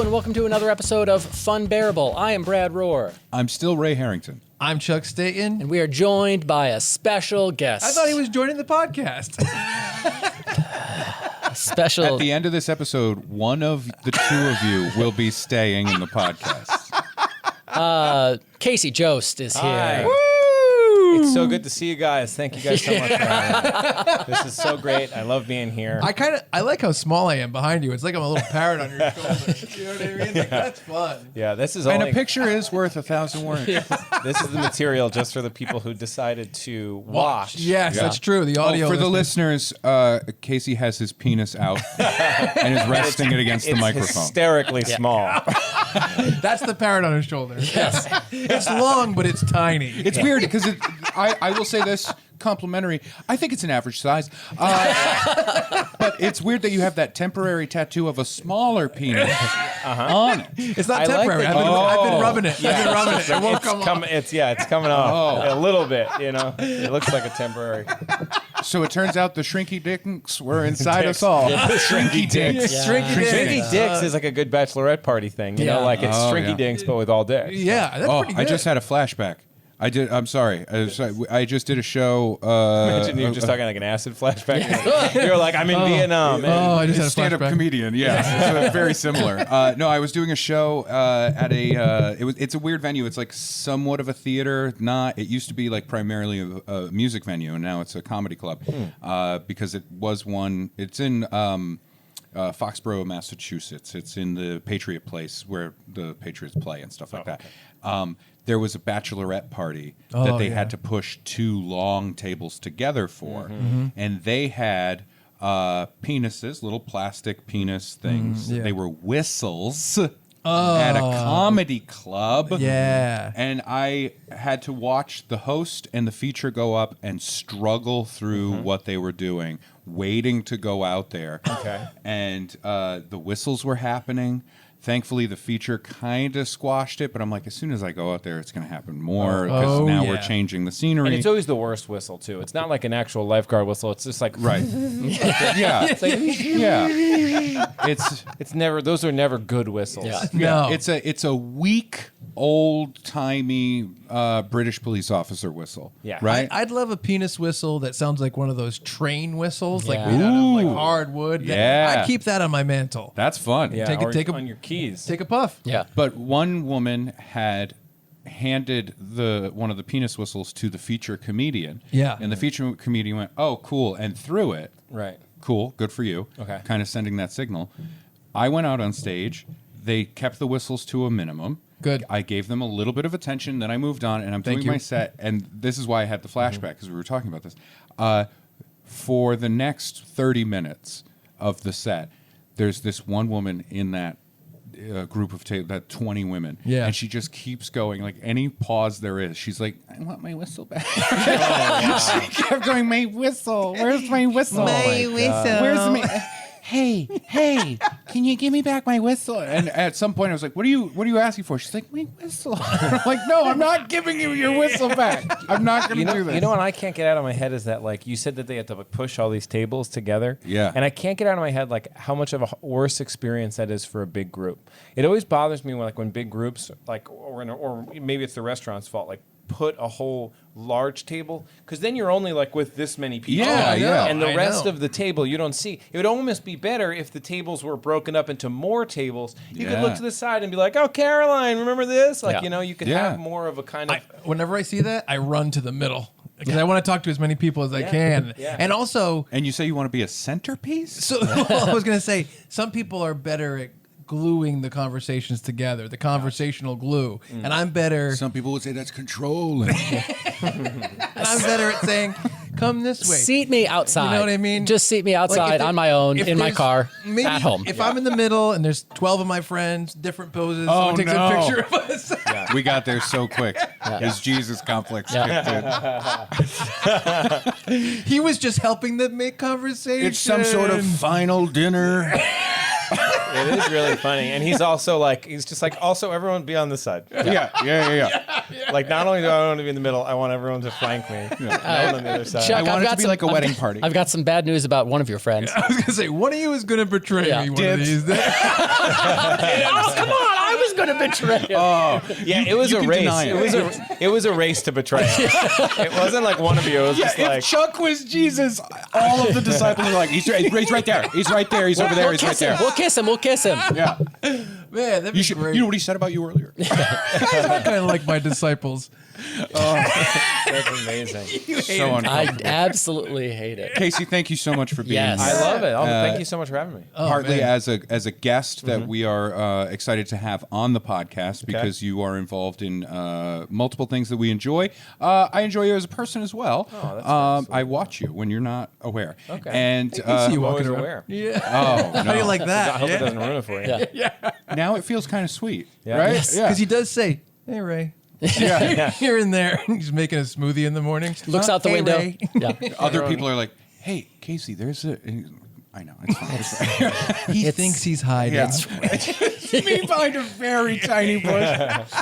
and welcome to another episode of Funbearable. I am Brad Rohr. I'm still Ray Harrington. I'm Chuck Staten. And we are joined by a special guest. I thought he was joining the podcast. Special. At the end of this episode, one of the two of you will be staying in the podcast. Casey Jost is Hi. here. It's so good to see you guys. Thank you guys so much for having me. This is so great. I love being here. I like how small I am behind you. It's like I'm a little parrot on your shoulder. You know what I mean? Like, that's fun. Yeah, this is And only a picture is worth 1,000 words. this is the material just for the people who decided to watch. Yes, that's true. The audio. For the listeners, Casey has his penis out and is resting it against the It's microphone. hysterically small. That's the parrot on his shoulder. Yes. It's long, but it's tiny. It's weird because I will say this, complimentary. I think it's an average size. But it's weird that you have that temporary tattoo of a smaller penis on it. It's not I like temporary. that- I've been rubbing it. I've been rubbing it. It won't come off. It's coming off a little bit, you know. It looks like a temporary. So it turns out the shrinky dicks were inside us all. Shrinky dicks. Yeah. Shrinky dicks. Shrinky dicks is like a good bachelorette party thing, you know, like it's shrinky dinks but with all dicks. Yeah, that's pretty good. I just had a flashback. I'm sorry. I just did a show. Imagine you just talking like an acid flashback. You're like, I'm in Vietnam. I just had a Stand-up flashback. comedian, yeah, it's very similar. No, I was doing a show at a. It's a weird venue. It's like somewhat of a theater. It used to be like primarily a music venue, and now it's a comedy club because it was one. It's in Foxborough, Massachusetts. It's in the Patriot Place where the Patriots play and stuff like that. There was a bachelorette party that they had to push 2 long tables together for, and they had penises, little plastic penis things. They were whistles at a comedy club. Yeah. And I had to watch the host and the feature go up and struggle through what they were doing, waiting to go out there. Okay. And the whistles were happening. Thankfully, the feature kind of squashed it, but I'm like, as soon as I go out there, it's going to happen more because now we're changing the scenery. And it's always the worst whistle, too. It's not like an actual lifeguard whistle. It's just like... Right. Yeah. It's like, Yeah. it's never... Those are never good whistles. Yeah. No. It's a weak, old-timey British police officer whistle. Yeah. Right? I'd love a penis whistle that sounds like one of those train whistles, like Yeah. made out of like Ooh. hardwood. Yeah. I'd keep that on my mantle. That's fun. Yeah, Take a- or take a- on your keys. Take a puff. Yeah. But one woman had handed one of the penis whistles to the feature comedian. Yeah. And the feature comedian went, "Oh, cool," and threw it. Right. Cool, good for you. Okay. Kind of sending that signal. I went out on stage. They kept the whistles to a minimum. Good. I gave them a little bit of attention, then I moved on, and I'm Thank doing you. my set. And this is why I had the flashback, because we were talking about this. For the next 30 minutes of the set, there's this one woman in that group of that 20 women, and she just keeps going. Like any pause there is, she's like, "I want my whistle back." She kept going, "My whistle, where's my whistle? Where's my hey, can you give me back my whistle?" And at some point I was like, what are you asking for? She's like, "My whistle." I'm like, "No, I'm not giving you your whistle back. I'm not going to do this." You know what I can't get out of my head is that, like, you said that they had to like, push all these tables together. Yeah. And I can't get out of my head, like, how much of a worse experience that is for a big group. It always bothers me when big groups, like, or maybe it's the restaurant's fault, like, put a whole large table, because then you're only like with this many people. Yeah, yeah. And the I rest know. of the table you don't see. It would almost be better if the tables were broken up into more tables. You could look to the side and be like, "Oh, Caroline, remember this?" Like, you know, you could have more of a kind of... Whenever I see that, I run to the middle because I want to talk to as many people as I can. Yeah. And also, And you say you want to be a centerpiece? so I was going to say, some people are better at gluing the conversations together, the conversational glue. And I'm better. Some people would say that's controlling. And I'm better at saying, "Come this way." Seat me outside. You know what I mean? Just seat me outside on my own, if in my there's- car, maybe at home. If I'm in the middle and there's 12 of my friends, different poses, Oh, someone takes no. a picture of us. We got there so quick. His Jesus complex kicked in. He was just helping them make conversation. It's some sort of final dinner. It is really funny. And he's also like, he's just like, also everyone be on this side. Yeah. Like, not only do I want to be in the middle, I want everyone to flank me. No one on the other side. Chuck, I want I've it got to be some- like a wedding party. I've got some bad news about one of your friends. I was gonna say one of you is gonna betray Yeah. me one of these days. Oh, come on! I was going to betray him. Yeah, it was you a can race. deny It was a race to betray him. It wasn't like one of you. It was just like, Chuck was Jesus, all of the disciples are like, he's right there. He's right there. He's over there. He's right there. We'll kiss him. We'll kiss him. Yeah. Man, that'd be great. You know what he said about you earlier? I kind of like my disciples. that's amazing. So I uncomfortable. absolutely hate it. Casey, thank you so much for being Yes. here. I love it. Thank you so much for having me. Partly man. as a guest that we are excited to have on the podcast because you are involved in multiple things that we enjoy. I enjoy you as a person as well. Oh, that's very sweet. I watch you when you're not aware. Okay. And see you I'm walking always around. aware. Yeah. oh How do you no. like I that? hope it doesn't ruin it for you. Yeah. Now it feels kind of sweet, Yeah. right? Yes. Yeah. Because he does say, "Hey Ray," yeah. here and there. He's making a smoothie in the morning. Looks out the Hey, window. Ray. Yeah. Other people are like, "Hey, Casey, there's a." I know. It's fine. It's fine. He thinks he's hiding. Yeah. It's me behind a very tiny bush.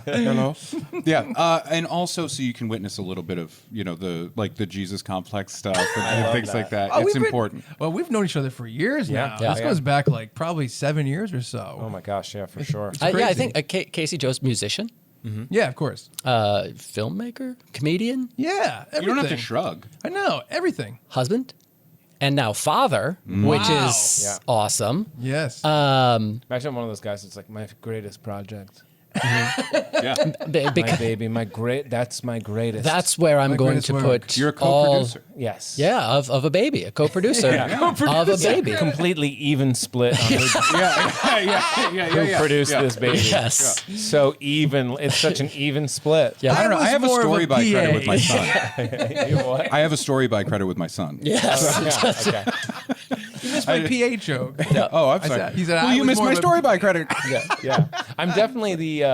Hello. Yeah, and also so you can witness a little bit of the Jesus complex stuff and love things that. like that. Oh, It's we've been- important. Well, we've known each other for years now. Yeah. This Yeah. goes back like probably 7 years or so. Oh my gosh, yeah, for sure. Yeah, I crazy. think Casey Jost, musician, Yeah, of course. filmmaker, comedian, Yeah, everything. You don't have to shrug. I know everything. husband, and now father, which is Yeah. awesome. Yes. Imagine I'm one of those guys that's like, my greatest project. Yeah, Be- My beca- baby, that's my greatest. that's where I'm My going greatest to work. put you're a all- co-producer. yes. Yeah, of a baby, a co-producer of a baby. Completely even split on who, who produced this baby. Yes. So even. It's such an even split. Yeah. I don't know. was I have a more of story a by credit PA. with my son. You what? I have a story by credit with my son. Yes. Yeah, okay. You missed my PA joke. Oh, I'm sorry. said- he said, well, I you was missed more my of a- story by credit. Yeah. I'm definitely the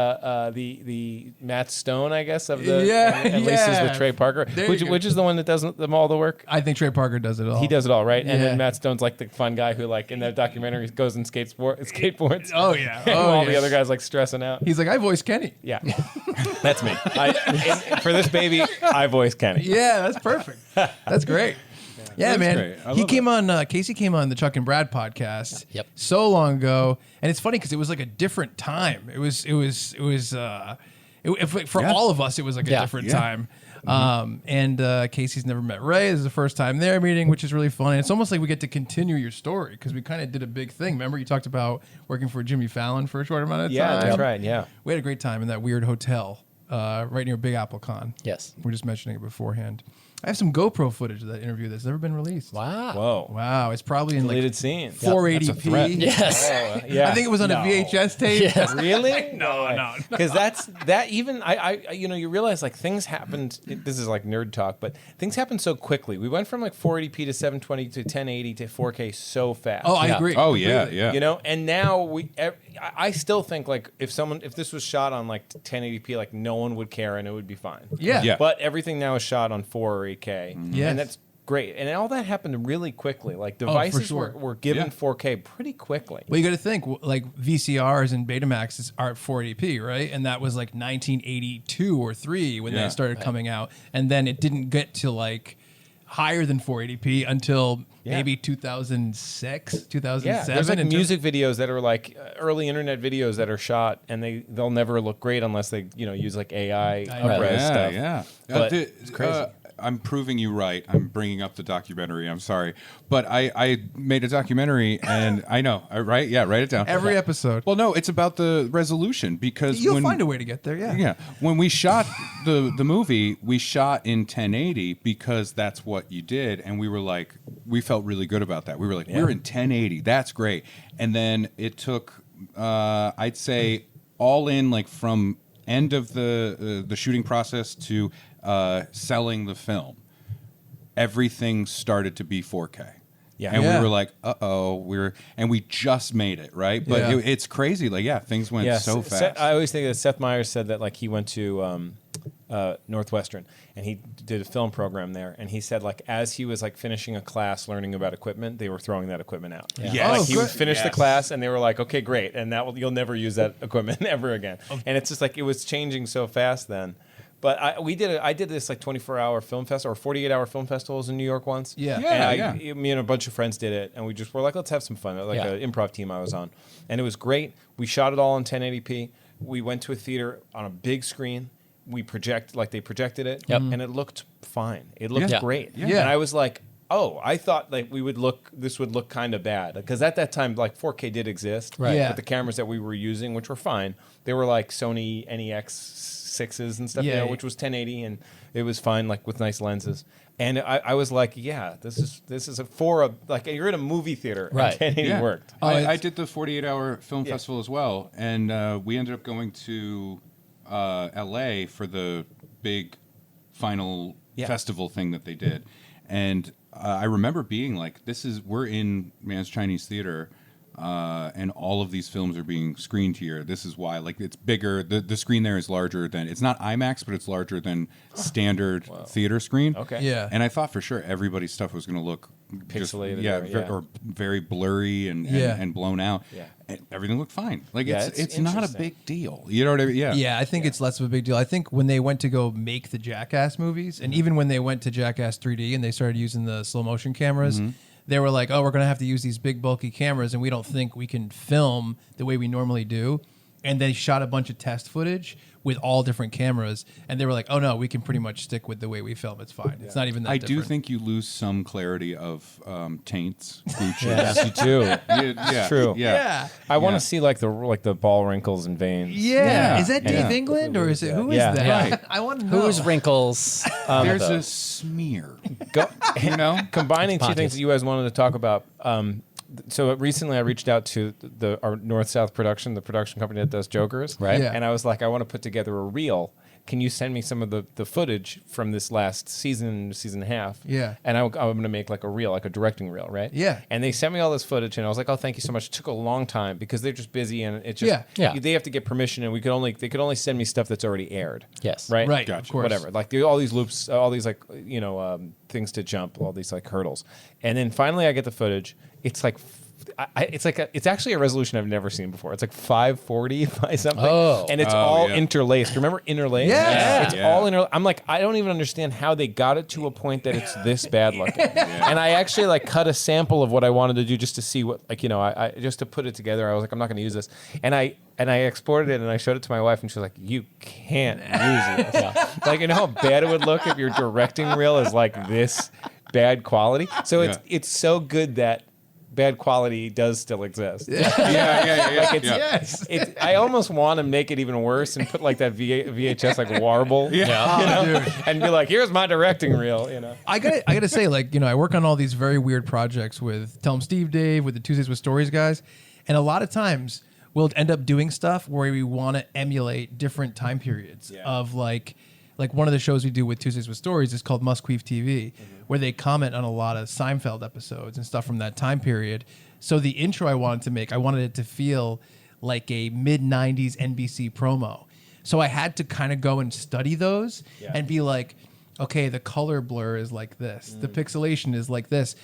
Matt Stone, I guess, of the Yeah, at least is yeah. with Trey Parker, There you go. which is the one that does all the work. I think Trey Parker does it all. He does it all, right? And Yeah. then Matt Stone's like the fun guy who, like, in that documentary, goes and skateboards. Oh, yeah. And Oh, all yeah. the other guys like stressing out. He's like, I voice Kenny. Yeah, that's me. For this baby, I voice Kenny. Yeah, that's perfect. That's great. Yeah, That's man. great. I He love came on. Casey came on the Chuck and Brad podcast. Yep. So long ago, and it's funny because it was like a different time. It was. For Yeah. all of us, it was like a Yeah. different Yeah. time. And Casey's never met Ray. This is the first time they're meeting, which is really fun. And it's almost like we get to continue your story because we kind of did a big thing. Remember, you talked about working for Jimmy Fallon for a short amount of Yeah, time. that's right. Yeah. We had a great time in that weird hotel right near Big Apple Con. Yes. We were just mentioning it beforehand. I have some GoPro footage of that interview that's never been released. Wow. Whoa. Wow, it's probably in Deleted like scene. 480p. That's a threat. Yes. Yeah. I think it was on a VHS tape. Yes. Really? No. Because that even I you realize like things happened. This is like nerd talk, but things happened so quickly. We went from like 480p to 720 to 1080 to 4K so fast. Oh, I Yeah. agree. Oh yeah, completely. yeah. You know, and now I still think like if this was shot on like 1080p, like no one would care and it would be fine. Yeah. Yeah. But everything now is shot on 4 or 8K, Yes. and that's great. And all that happened really quickly. Like devices sure. were given Yeah. 4K pretty quickly. Well, you got to think like VCRs and Betamaxes are at 480p, right? And that was like 1982 or 3 when Yeah. they started coming out, and then it didn't get to like higher than 480p until Yeah. maybe 2006, 2007. Yeah, there's like in terms- music videos that are like early internet videos that are shot, and they'll never look great unless they use like AI upres yeah, stuff. yeah. But it's crazy. I'm proving you right. I'm bringing up the documentary. I'm sorry, but I made a documentary, and I know, right? Yeah, write it down. every episode. Well, no, it's about the resolution because You'll find a way to get there. Yeah. Yeah, when we shot the movie, we shot in 1080 because that's what you did, and we were like, we felt really good about that. We were like, we're in 1080. That's great. And then it took, I'd say, all in like from end of the shooting process to selling the film, everything started to be 4K. Yeah. And Yeah. we were like, we just made it, right? But Yeah. it's crazy. Like, yeah, things went so fast. I always think that Seth Meyers said that like he went to Northwestern, and he did a film program there. And he said, like, as he was like finishing a class learning about equipment, they were throwing that equipment out. Yeah. Yes. Like he would good. finish the class, and they were like, okay, great, and you'll never use that equipment ever again. And it's just like it was changing so fast then. But I did this like 24-hour film festival or 48-hour film festivals in New York once. Yeah. And me and a bunch of friends did it, and we just were like, let's have some fun. Like an improv team I was on, and it was great. We shot it all in 1080p. We went to a theater on a big screen. They projected it, and it looked fine. It looked great. Yeah. And I was like, oh, I thought like this would look kind of bad, because at that time like 4K did exist, Right. Yeah. But the cameras that we were using, which were fine, they were like Sony NEX 6s and stuff, which was 1080, and it was fine, like with nice lenses. And I was like, yeah, this is like you're in a movie theater. Right. And 1080 worked. I did the 48-hour film festival as well, and we ended up going to L.A. for the big final festival thing that they did. And I remember being like, we're in Man's Chinese Theater, and all of these films are being screened here. This is why, like, it's bigger. The screen there is larger than, it's not IMAX, but it's larger than standard theater screen. Okay. Yeah. And I thought for sure everybody's stuff was going to look Pixelated or very blurry and blown out. Yeah. And everything looked fine. Like, Yeah, it's not a interesting. big deal. You know what I mean? Yeah. Yeah, I think it's less of a big deal. I think when they went to go make the Jackass movies, and even when they went to Jackass 3D and they started using the slow motion cameras, they were like, oh, we're going to have to use these big bulky cameras, and we don't think we can film the way we normally do. And they shot a bunch of test footage with all different cameras, and they were like, oh no, we can pretty much stick with the way we film. It's fine. It's not even that I different. do think you lose some clarity of taints, gooches. Yes, you do. Yeah, True. Yeah. I want to see like the ball wrinkles and veins. Yeah. Is that Dave Yeah. England, or is it, who is Yeah. that? Yeah. I want to know. Whose wrinkles? There's a smear. You know? Combining two Pontius. things that you guys wanted to talk about. So recently I reached out to our North-South production, the production company that does Jokers. Right. Yeah. And I was like, I want to put together a reel. Can you send me some of the footage from this last season and a half? Yeah. And I'm going to make like a reel, like a directing reel, right? Yeah. And they sent me all this footage, and I was like, oh, thank you so much. It took a long time because they're just busy, and it's just Yeah. they have to get permission, and they could only send me stuff that's already aired. Yes. Right. Right, Gotcha. of course. Whatever. Like all these loops, all these like things to jump, all these like hurdles, and then finally I get the footage. It's like. It's actually a resolution I've never seen before. It's like 540 by something, and it's all interlaced. Remember interlaced? Yeah. It's all interlaced. I'm like, I don't even understand how they got it to a point that it's this bad looking. And I actually like cut a sample of what I wanted to do just to see what, like, I just to put it together. I was like, I'm not going to use this, and I exported it and I showed it to my wife, and she was like, you can't use this. Like, you know how bad it would look if your directing reel is like this bad quality. So it's so good that bad quality does still exist. Yeah. Like Yes. I almost want to make it even worse and put like that VHS like warble, and be like, here's my directing reel, I gotta say, like, I work on all these very weird projects with Tell 'em Steve Dave, with the Tuesdays with Stories guys, and a lot of times we'll end up doing stuff where we want to emulate different time periods of like one of the shows we do with Tuesdays with Stories is called Musqueef TV, where they comment on a lot of Seinfeld episodes and stuff from that time period. So the intro I wanted to make, I wanted it to feel like a mid-90s NBC promo. So I had to kind of go and study those and be like, okay, the color blur is like this. The pixelation is like this.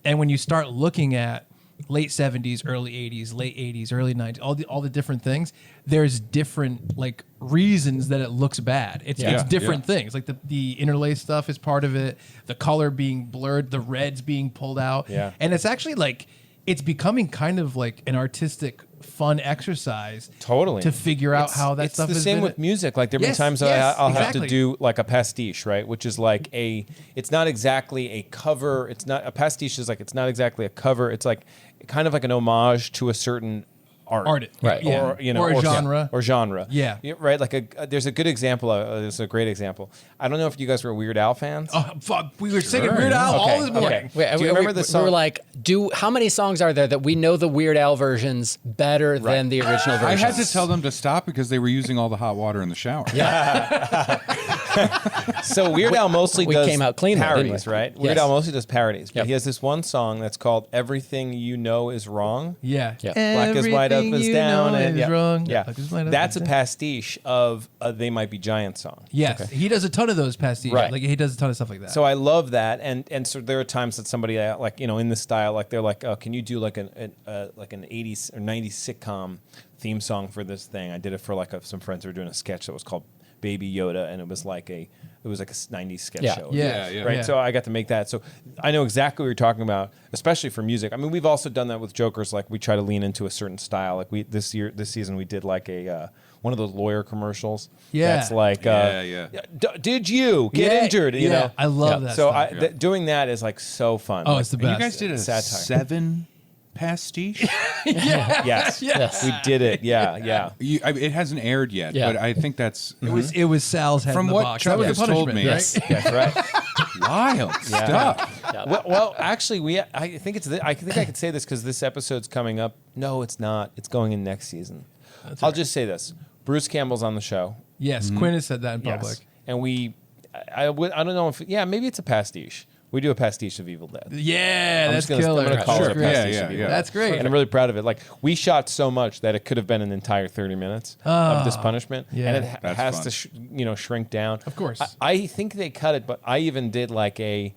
And when you start looking at late 70s, early 80s, late 80s, early 90s, all the different things, there's different like reasons that it looks bad. It's different things. Like the interlace stuff is part of it, the color being blurred, the reds being pulled out. Yeah. And it's actually like it's becoming kind of like an artistic fun exercise Totally. to figure out how that stuff is. It's the same with music. Like there have been Yes, times yes, I'll have exactly. to do like a pastiche, right? Which is like it's not exactly a cover. It's not a pastiche is like, it's not exactly a cover. It's like kind of like an homage to a certain art. Right. Or, Or a genre. Or genre. Yeah. Right. Like there's a good example. There's a great example. I don't know if you guys were Weird Al fans. Oh, fuck. We were singing Weird Al all this morning. Do you remember the song? We were like, how many songs are there that we know the Weird Al versions better than the original I versions? had to tell them to stop because they were using all the hot water in the shower. So Weird Al mostly We does came out clean, though, didn't parodies, we? right? Weird Yes. Al mostly does parodies, but Yep. he has this one song that's called "Everything You Know Is Wrong." Yeah. Yeah. Black is white, up Everything is you down, know and is yeah, wrong. yeah. Black is white, up That's is a down. pastiche of a They Might Be Giants song. Yes, he does a ton of those pastiches. Right. Like he does a ton of stuff like that. So I love that, and so there are times that somebody like in this style, like they're like, oh, can you do like an 80s or 90s sitcom theme song for this thing? I did it for like some friends who were doing a sketch that was called Baby Yoda, and it was like a 90s sketch Yeah. show. Yeah. Right. So I got to make that. So I know exactly what you're talking about, especially for music. I mean, we've also done that with Jokers. Like we try to lean into a certain style. Like this season we did like a one of those lawyer commercials. Yeah. That's like, Yeah. did you get Yeah, injured? You yeah. know. I love that So stuff. doing that is like so fun. Oh, Like, it's the And best. you guys did a Satire. 7 pastiche. Yes. Yes. We did it. Yeah. Yeah. It hasn't aired yet, Yeah. but I think that's It was Sal's head From in the what box. Chuck That was has the told punishment, me. right? Yes. That's right. wild stuff. Well, actually, I think I think I could say this because this episode's coming up. No, it's not. It's going in next season. I'll just say this: Bruce Campbell's on the show. Yes, Quinn has said that in public. And I don't know if maybe it's a pastiche. We do a pastiche of Evil Dead. Yeah, I'm that's just gonna, killer. I'm gonna call Sure. it a Yeah, pastiche yeah, of Evil yeah. Dead. That's great. And I'm really proud of it. Like we shot so much that it could have been an entire 30 minutes of this punishment, yeah. and it That's has fun. to shrink down. Of course. I think they cut it, but I even did like a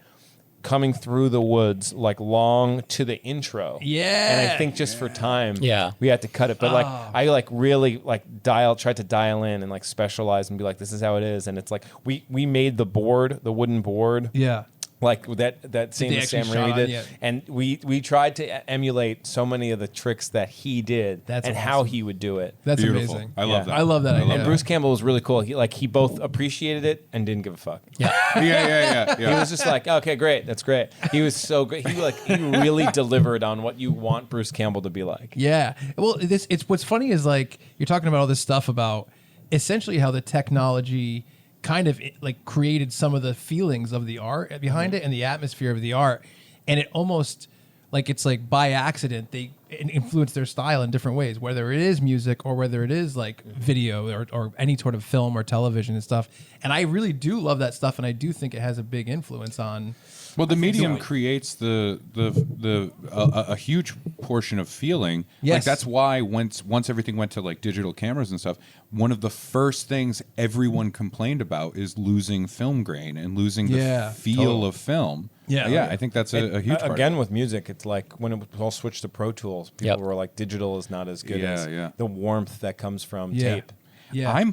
coming through the woods like long to the intro. Yeah. And I think just for time, Yeah. we had to cut it. But like I like really like tried to dial in and like specialize and be like, this is how it is. And it's like we made the wooden board. Yeah. Like that scene they that Sam actually shot Raimi on, did, yeah. and we tried to emulate so many of the tricks that he did, That's and how awesome. he would do it. That's Beautiful. amazing. I love that. I love that idea. And Bruce Campbell was really cool. He both appreciated it and didn't give a fuck. Yeah. He was just like, okay, great, that's great. He was so great. He really delivered on what you want Bruce Campbell to be like. Yeah. Well, it's what's funny is like you're talking about all this stuff about essentially how the technology kind of like created some of the feelings of the art behind it and the atmosphere of the art, and it almost like it's like by accident they influence their style in different ways, whether it is music or whether it is like video or any sort of film or television and stuff. And I really do love that stuff, and I do think it has a big influence on. Well, the medium creates a huge portion of feeling. Yes. Like that's why once everything went to like digital cameras and stuff, one of the first things everyone complained about is losing film grain and losing the feel of film. Yeah. I think that's a huge part. Again, with music, it's like when it was all switched to Pro Tools, people Yep. were like, digital is not as good as Yeah. the warmth that comes from Yeah. tape. Yeah.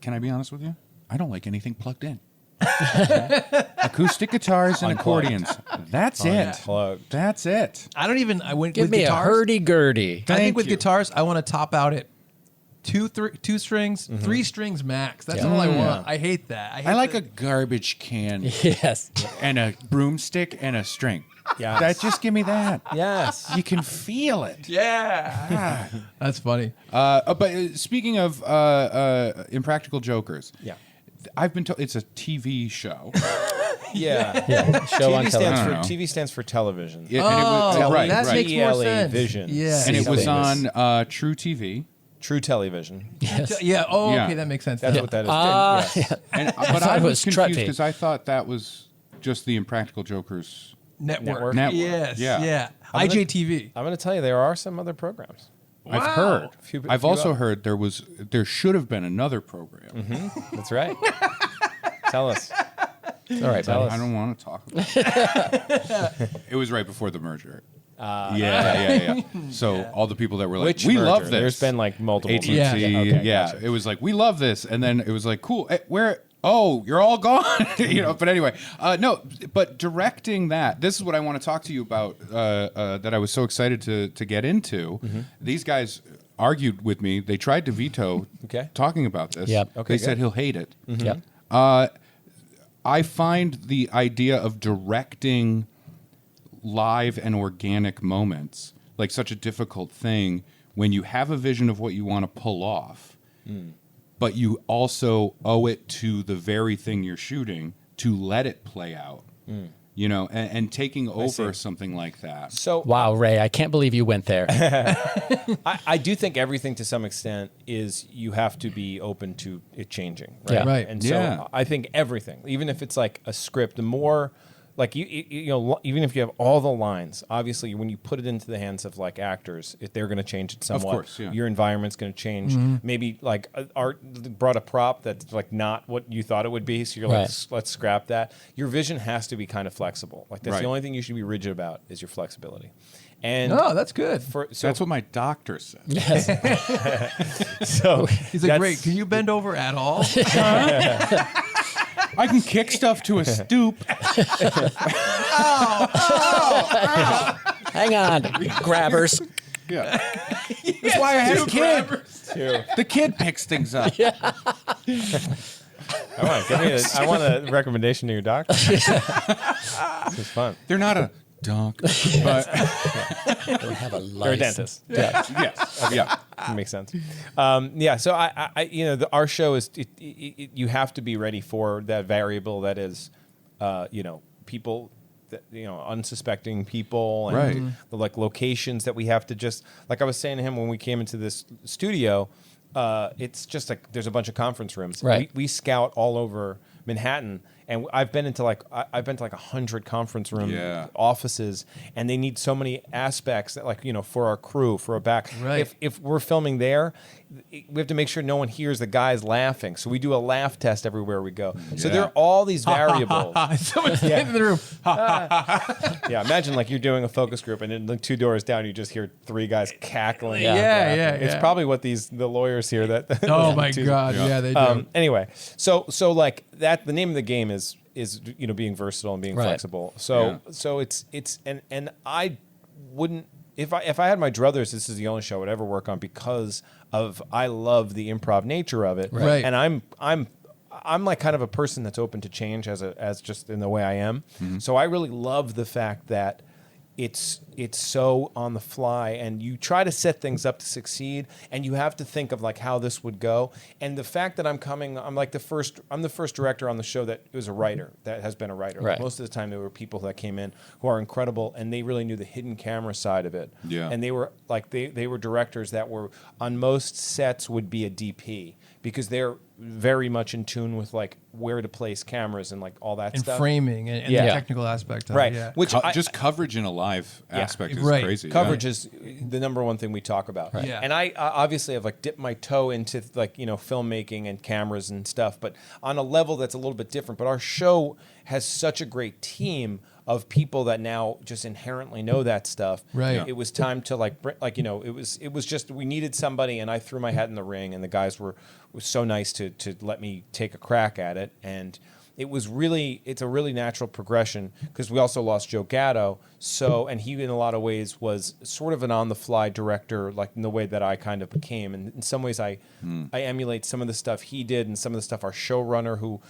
Can I be honest with you? I don't like anything plugged in. Acoustic guitars and accordions. That's it. Unplugged. That's it. I don't even. I went Give with me guitars. a hurdy-gurdy. I think Thank with you. guitars, I want to top out at two strings, 3 strings max. That's all I want. I hate that. I like a garbage can Yes. and a broomstick and a string. Yes. That just give me that. Yes. You can feel it. Yeah. That's funny. But speaking of Impractical Jokers, Yeah. I've been told it's a TV show. Yeah. Show on TV stands television. for TV stands for television. Yeah, and it was, right, that right. makes more TLA sense. Vision. Yeah. And it was Famous. on True TV. True television. Yes. Yeah. Oh, Yeah. okay. That makes sense. That's now. what that is. Yes. And, but thought I it was was confused Trutty. because I thought that was just the Impractical Jokers. Network. Network. Yes. Yeah. Yeah. I'm gonna- IJTV. I'm going to tell you, there are some other programs. I've heard. Few- I've few also up. heard there should have been another program. That's right. Tell us. All right, Tell buddy. us. I don't want to talk about it. It was right before the merger. Yeah. So all the people that were like, Which we merger? love this. There's been like multiple. AT&T. Yeah. Okay, Yeah. gotcha. It was like, we love this. And then it was like, cool. Where? Oh, you're all gone. But anyway, no, but directing that, this is what I want to talk to you about that I was so excited to get into. These guys argued with me. They tried to veto talking about this. Yep. They Okay, said good. he'll hate it. Yep. I find the idea of directing live and organic moments like such a difficult thing when you have a vision of what you want to pull off, but you also owe it to the very thing you're shooting to let it play out you know, and taking over see. something like that. So Wow, Ray, I can't believe you went there. I do think everything to some extent is you have to be open to it changing, right? Yeah. Right. And Yeah. so I think everything, even if it's like a script, the more like you know, even if you have all the lines, obviously when you put it into the hands of like actors, if they're going to change it somewhat. course, yeah. Your environment's going to change. Maybe like art brought a prop that's like not what you thought it would be, so you're like, Right. let's scrap that. Your vision has to be kind of flexible. Like that's Right. the only thing you should be rigid about is your flexibility. And Oh, that's good. so That's what my doctor said. Yes. so He's like, that's- great. Can you bend over at all? I can kick stuff to a stoop. Hang on, grabbers. Yeah. That's why I have a kid. The kid picks things up. I want a recommendation to your doctor. This is fun. They're not a dog, but They have a They're a license. dentist. yes, yeah. Makes sense. Yeah. So I you know, our show is you have to be ready for that variable that is, you know, people. That, you know, unsuspecting people and Right. the like locations that we have to just like I was saying to him when we came into this studio, it's just like there's a bunch of conference rooms. Right. We scout all over Manhattan, and I've been to like 100 conference room Yeah. offices, and they need so many aspects that like, you know, for our crew, for our back. Right. If we're filming there, we have to make sure no one hears the guys laughing. So we do a laugh test everywhere we go. So Yeah. there are all these variables. Someone's in the room. Yeah, imagine like you're doing a focus group, and then the 2 doors down, you just hear 3 guys cackling. Yeah. Yeah. It's probably what the lawyers hear that. Oh my Too. God. Yeah, they do. Anyway, so like that, the name of the game is you know, being versatile and being Right. flexible. So it's and I wouldn't if I had my druthers, this is the only show I would ever work on because of I love the improv nature of it. Right. And I'm like kind of a person that's open to change as just in the way I am. So I really love the fact that it's so on the fly, and you try to set things up to succeed, and you have to think of like how this would go. And the fact that I'm the first director on the show that was a writer, that has been a writer. Right. Most of the time there were people that came in who are incredible, and they really knew the hidden camera side of it. Yeah. And they were like they were directors that were on most sets would be a DP because they're very much in tune with like where to place cameras and like all that And stuff. framing and Yeah. the technical aspect of Right. it. Yeah. Which Just coverage in a live aspect is Right. crazy. coverage is the number one thing we talk about. Right. Yeah. And I obviously have like dipped my toe into like, you know, filmmaking and cameras and stuff, but on a level that's a little bit different. But our show has such a great team of people that now just inherently know that stuff. Right. Yeah. It was time to like you know, it was just we needed somebody, and I threw my hat in the ring, and the guys were so nice to let me take a crack at it. And it's a really natural progression because we also lost Joe Gatto. So, and he in a lot of ways was sort of an on-the-fly director, like in the way that I kind of became. And in some ways, I emulate some of the stuff he did, and some of the stuff our showrunner, who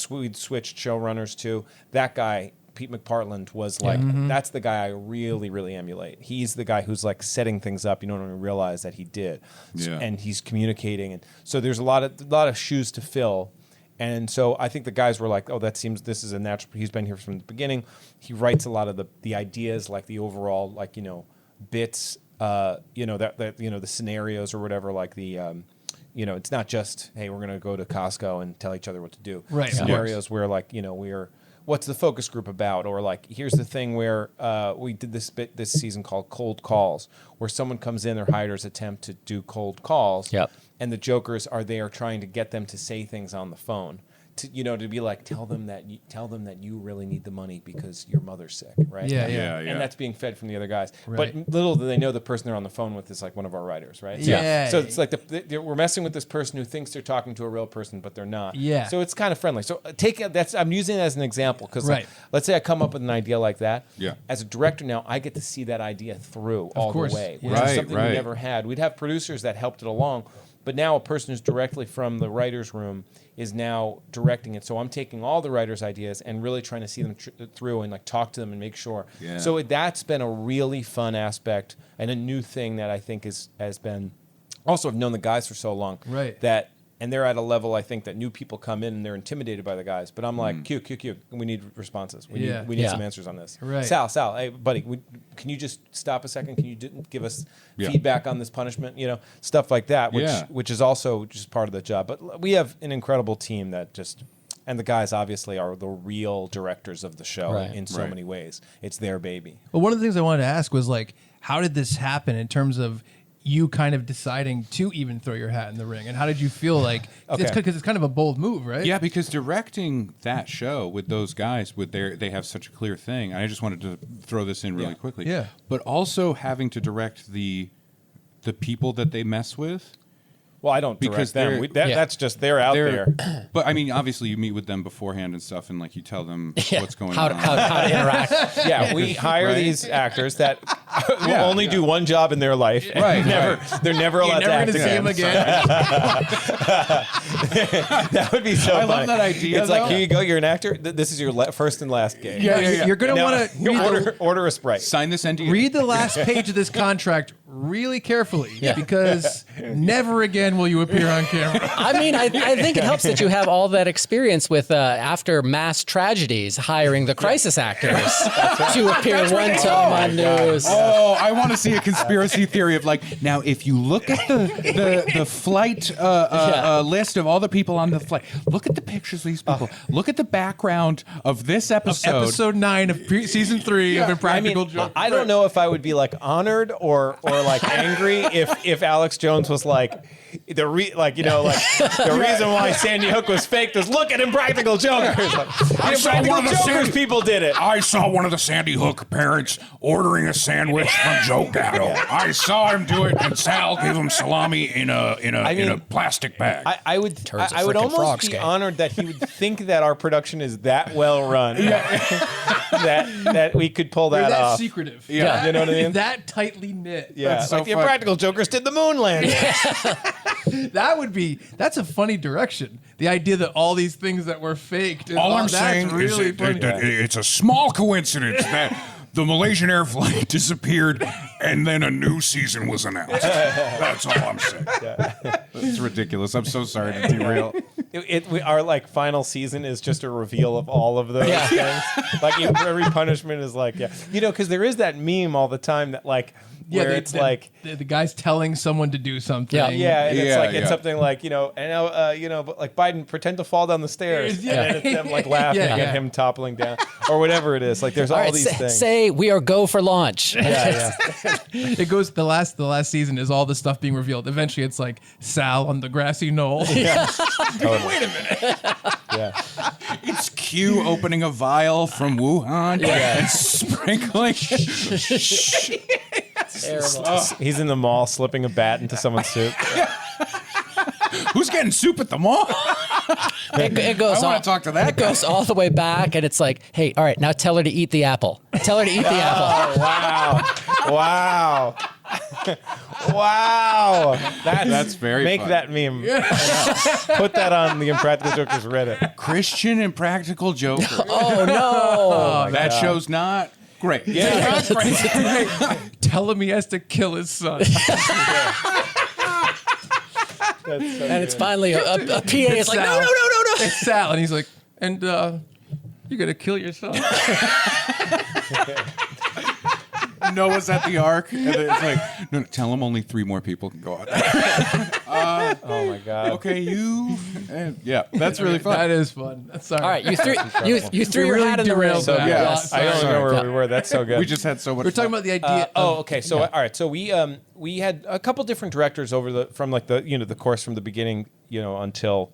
we'd switched showrunners to, that guy. Pete McPartland was like, that's the guy I really, really emulate. He's the guy who's like setting things up. You don't even realize that he did. Yeah. And he's communicating. And so there's a lot of shoes to fill. And so I think the guys were like, oh, this is a natural. He's been here from the beginning. He writes a lot of the ideas, like the overall, like, you know, bits, you know, that you know, the scenarios or whatever, like the, you know, it's not just, hey, we're going to go to Costco and tell each other what to do. Right. Scenarios where like, you know, what's the focus group about? Or like, here's the thing where we did this bit this season called Cold Calls, where someone comes in, their hiders attempt to do cold calls. Yep. And the jokers are there trying to get them to say things on the phone. To, you know, to be like, tell them that you really need the money because your mother's sick, right? Yeah, yeah. And that's being fed from the other guys. Right. But little do they know the person they're on the phone with is like one of our writers, right? Yeah. So it's like we're messing with this person who thinks they're talking to a real person, but they're not. Yeah. So it's kind of friendly. So I'm using it as an example because, Right. let's say I come up with an idea like that. Yeah. As a director now, I get to see that idea through all course. the way, which Yeah. is Right, something right. we never had. We'd have producers that helped it along, but now a person who's directly from the writer's room is now directing it. So I'm taking all the writers' ideas and really trying to see them through and like talk to them and make sure. Yeah. So that's been a really fun aspect and a new thing that I think has been. Also, I've known the guys for so long Right. that and they're at a level I think that new people come in and they're intimidated by the guys. But I'm like, Q, we need responses. We need some answers on this. Right. Sal, hey buddy, can you just stop a second? Can you give us feedback on this punishment? You know, stuff like that, which is also just part of the job. But we have an incredible team that just. And the guys obviously are the real directors of the show in so many ways. It's their baby. Well, one of the things I wanted to ask was like, how did this happen in terms of you kind of deciding to even throw your hat in the ring? And how did you feel like, because it's kind of a bold move, right? Yeah, because directing that show with those guys, they have such a clear thing. I just wanted to throw this in really quickly. Yeah. But also having to direct the people that they mess with. Well, I don't because direct them. That's just they're out there. But I mean, obviously, you meet with them beforehand and stuff, and like you tell them what's going on. How to interact. Yeah, we hire these actors that will only do one job in their life. Right. They're never allowed to act You're never going to see him again. That would be so funny. I love that idea. It's like, here you go. You're an actor. This is your first and last gig. You're going to want to order a Sprite. Sign this NDA. read the last page of this contract really carefully because never again will you appear on camera. I mean, I think it helps that you have all that experience with after mass tragedies, hiring the crisis actors to appear one time on news. Oh, I want to see a conspiracy theory of like, now if you look at the flight list of all the people on the flight, look at the pictures of these people, look at the background of this episode. Episode 9 of season 3 of Impractical Jokers. I don't know if I would be like honored or like angry if Alex Jones was like the reason why Sandy Hook was faked is look at Impractical Jokers. Like, Impractical Jokers people did it. I saw one of the Sandy Hook parents ordering a sandwich from Joe Gatto. I saw him do it, and Sal gave him salami in a plastic bag. I would almost be honored that he would think that our production is that well run that we could pull that that off. secretive. Yeah, you know what I mean. That tightly knit. Yeah, That's so like the fun. Impractical Jokers did the moon landing. That's a funny direction. The idea that all these things that were faked. All I'm that's saying really is funny. that it's a small coincidence that the Malaysian air flight disappeared and then a new season was announced. That's all I'm saying. It's ridiculous. I'm so sorry to derail. Our like final season is just a reveal of all of those things. Like every punishment is like, because there is that meme all the time that like. Where it's like the guy's telling someone to do something. and it's something like but like Biden pretend to fall down the stairs, and it's them like laughing at him toppling down or whatever it is. Like there's all these things. Say we are go for launch. It goes the last season is all the stuff being revealed. Eventually, it's like Sal on the grassy knoll. Yeah. Totally. Wait a minute. Yeah. It's Q opening a vial from Wuhan and sprinkling. Terrible. He's in the mall slipping a bat into someone's soup. Who's getting soup at the mall? It goes. I want to talk to that It goes all the way back, and it's like, hey, all right, now tell her to eat the apple. Tell her to eat the apple. Wow. Wow. That's very Make fun. that meme. Put that on the Impractical Jokers Reddit. Christian Impractical Joker. Oh no! That show's not great. Yeah. Tell him he has to kill his son. And it's finally a PA is like, Sal. no. It's Sal, and he's like, and you're gonna kill your son. Noah's at the Ark. And it's like, no, tell him only 3 more people can go out. Oh my God. Okay, you. That's really fun. That is fun. That's all All right, you threw We your really hat in the ring. derailed So that. good. Yes. I don't know Sorry. where we were. That's so good. We just had so much We're talking fun. about the idea. okay. So all right. So we had a couple different directors from the course from the beginning until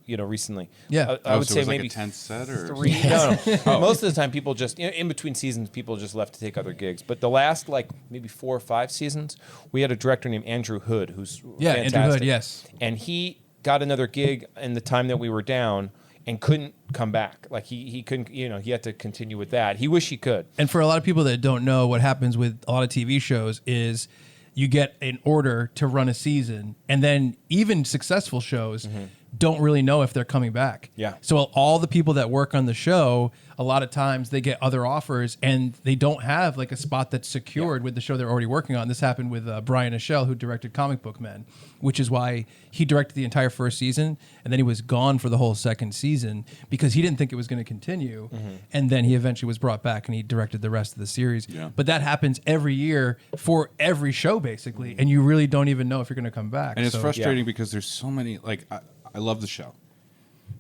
recently. Yeah. I would so it say was like maybe a 10th set or 3. No. Most of the time, people just in between seasons, people just left to take other gigs. But the last maybe 4 or 5 seasons, we had a director named Andrew Hood, who's fantastic. Andrew Hood, yes. And he got another gig in the time that we were down and couldn't come back. Like he couldn't, he had to continue with that. He wished he could. And for a lot of people that don't know, what happens with a lot of TV shows is you get an order to run a season, and then even successful shows, don't really know if they're coming back. Yeah. So all the people that work on the show, a lot of times they get other offers and they don't have like a spot that's secured with the show they're already working on. This happened with Brian Aschel, who directed Comic Book Men, which is why he directed the entire first season and then he was gone for the whole second season because he didn't think it was going to continue. And then he eventually was brought back and he directed the rest of the series. Yeah. But that happens every year for every show basically, and you really don't even know if you're going to come back. And it's So- frustrating because there's so many. Like I love the show.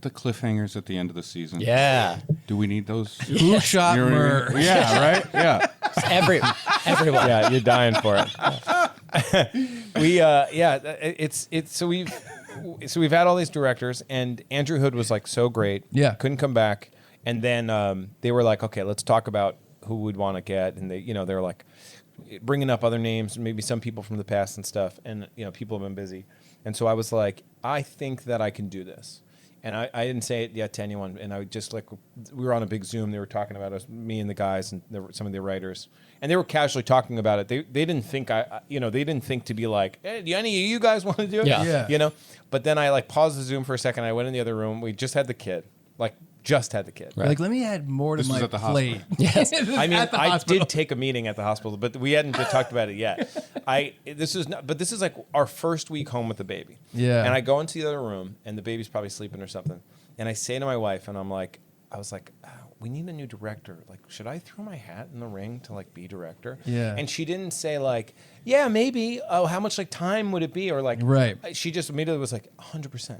The cliffhangers at the end of the season. Yeah. Do we need those? Who shot You know what I Murr? mean? Yeah. Right. Yeah. Everyone. Yeah, you're dying for it. So we've had all these directors, and Andrew Hood was like so great. Yeah. Couldn't come back, and then they were like, okay, let's talk about who we'd want to get, and they were like bringing up other names, maybe some people from the past and stuff, and people have been busy, and so I was like, I think that I can do this. And I didn't say it yet to anyone. And I just we were on a big Zoom. They were talking about us, me and the guys, and some of the writers, and they were casually talking about it. They didn't think they didn't think to be like, hey, do any of you guys want to do it? Yeah. But then I paused the Zoom for a second. I went in the other room. We just had the kid, just had the kid. Like, let me add more to This was my at the plate. hospital. Yes. I mean, At the I hospital. did take a meeting at the hospital, but we hadn't talked about it yet. This is like our first week home with the baby. Yeah. And I go into the other room, and the baby's probably sleeping or something. And I say to my wife, and I was like, we need a new director. Like, should I throw my hat in the ring to be director? Yeah. And she didn't say yeah, maybe. Oh, how much time would it be? Or Right. She just immediately was like 100%.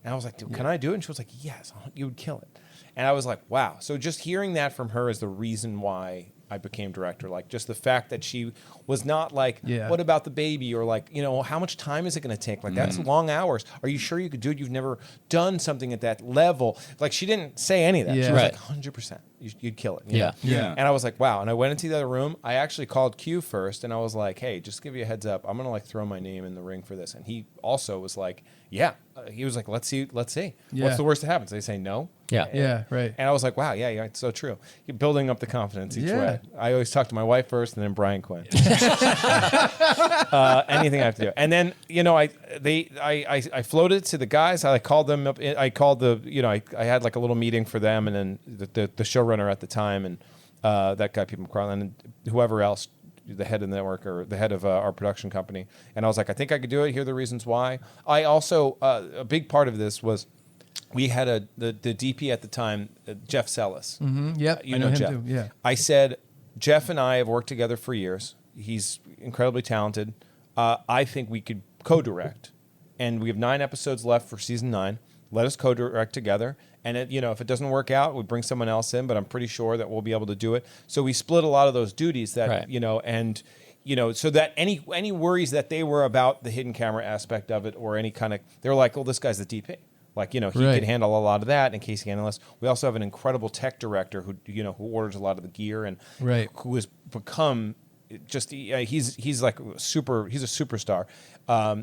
And I was like, dude, can I do it? And she was like, yes, you would kill it. And I was like, wow. So just hearing that from her is the reason why I became director. Just the fact that she was not what about the baby? Or how much time is it going to take? That's long hours. Are you sure you could do it? You've never done something at that level. She didn't say any of that. Yeah. She was Right. 100%. You'd kill it. Yeah. Yeah. And I was like, wow. And I went into the other room. I actually called Q first, and I was like, hey, just give you a heads up. I'm going to throw my name in the ring for this. And he also was like, yeah. He was like, let's see. Yeah. What's the worst that happens? They say no. Yeah. Yeah, right. And I was like, wow, yeah, it's so true. You're building up the confidence each Yeah. way. I always talk to my wife first and then Brian Quinn. Anything I have to do. And then, I floated to the guys. I called them up. I called I had a little meeting for them and then the showrunner at the time and that guy, Pete McCarlin, and whoever else, the head of the network or the head of our production company. And I was like, I think I could do it. Here are the reasons why. I also, a big part of this was we had the DP at the time, Jeff Sellis. Mm-hmm. Yep. You I know him Jeff. too. Yeah. I said, Jeff and I have worked together for years. He's incredibly talented. I think we could co-direct. And we have 9 episodes left for season 9. Let us co-direct together. And if it doesn't work out, we bring someone else in, but I'm pretty sure that we'll be able to do it. So we split a lot of those duties that, Right. So that any worries that they were about the hidden camera aspect of it or any kind of, they were like, well, this guy's the DP. He Right. can handle a lot of that, and Casey Analyst. We also have an incredible tech director who orders a lot of the gear and Right. who has become just he's a superstar.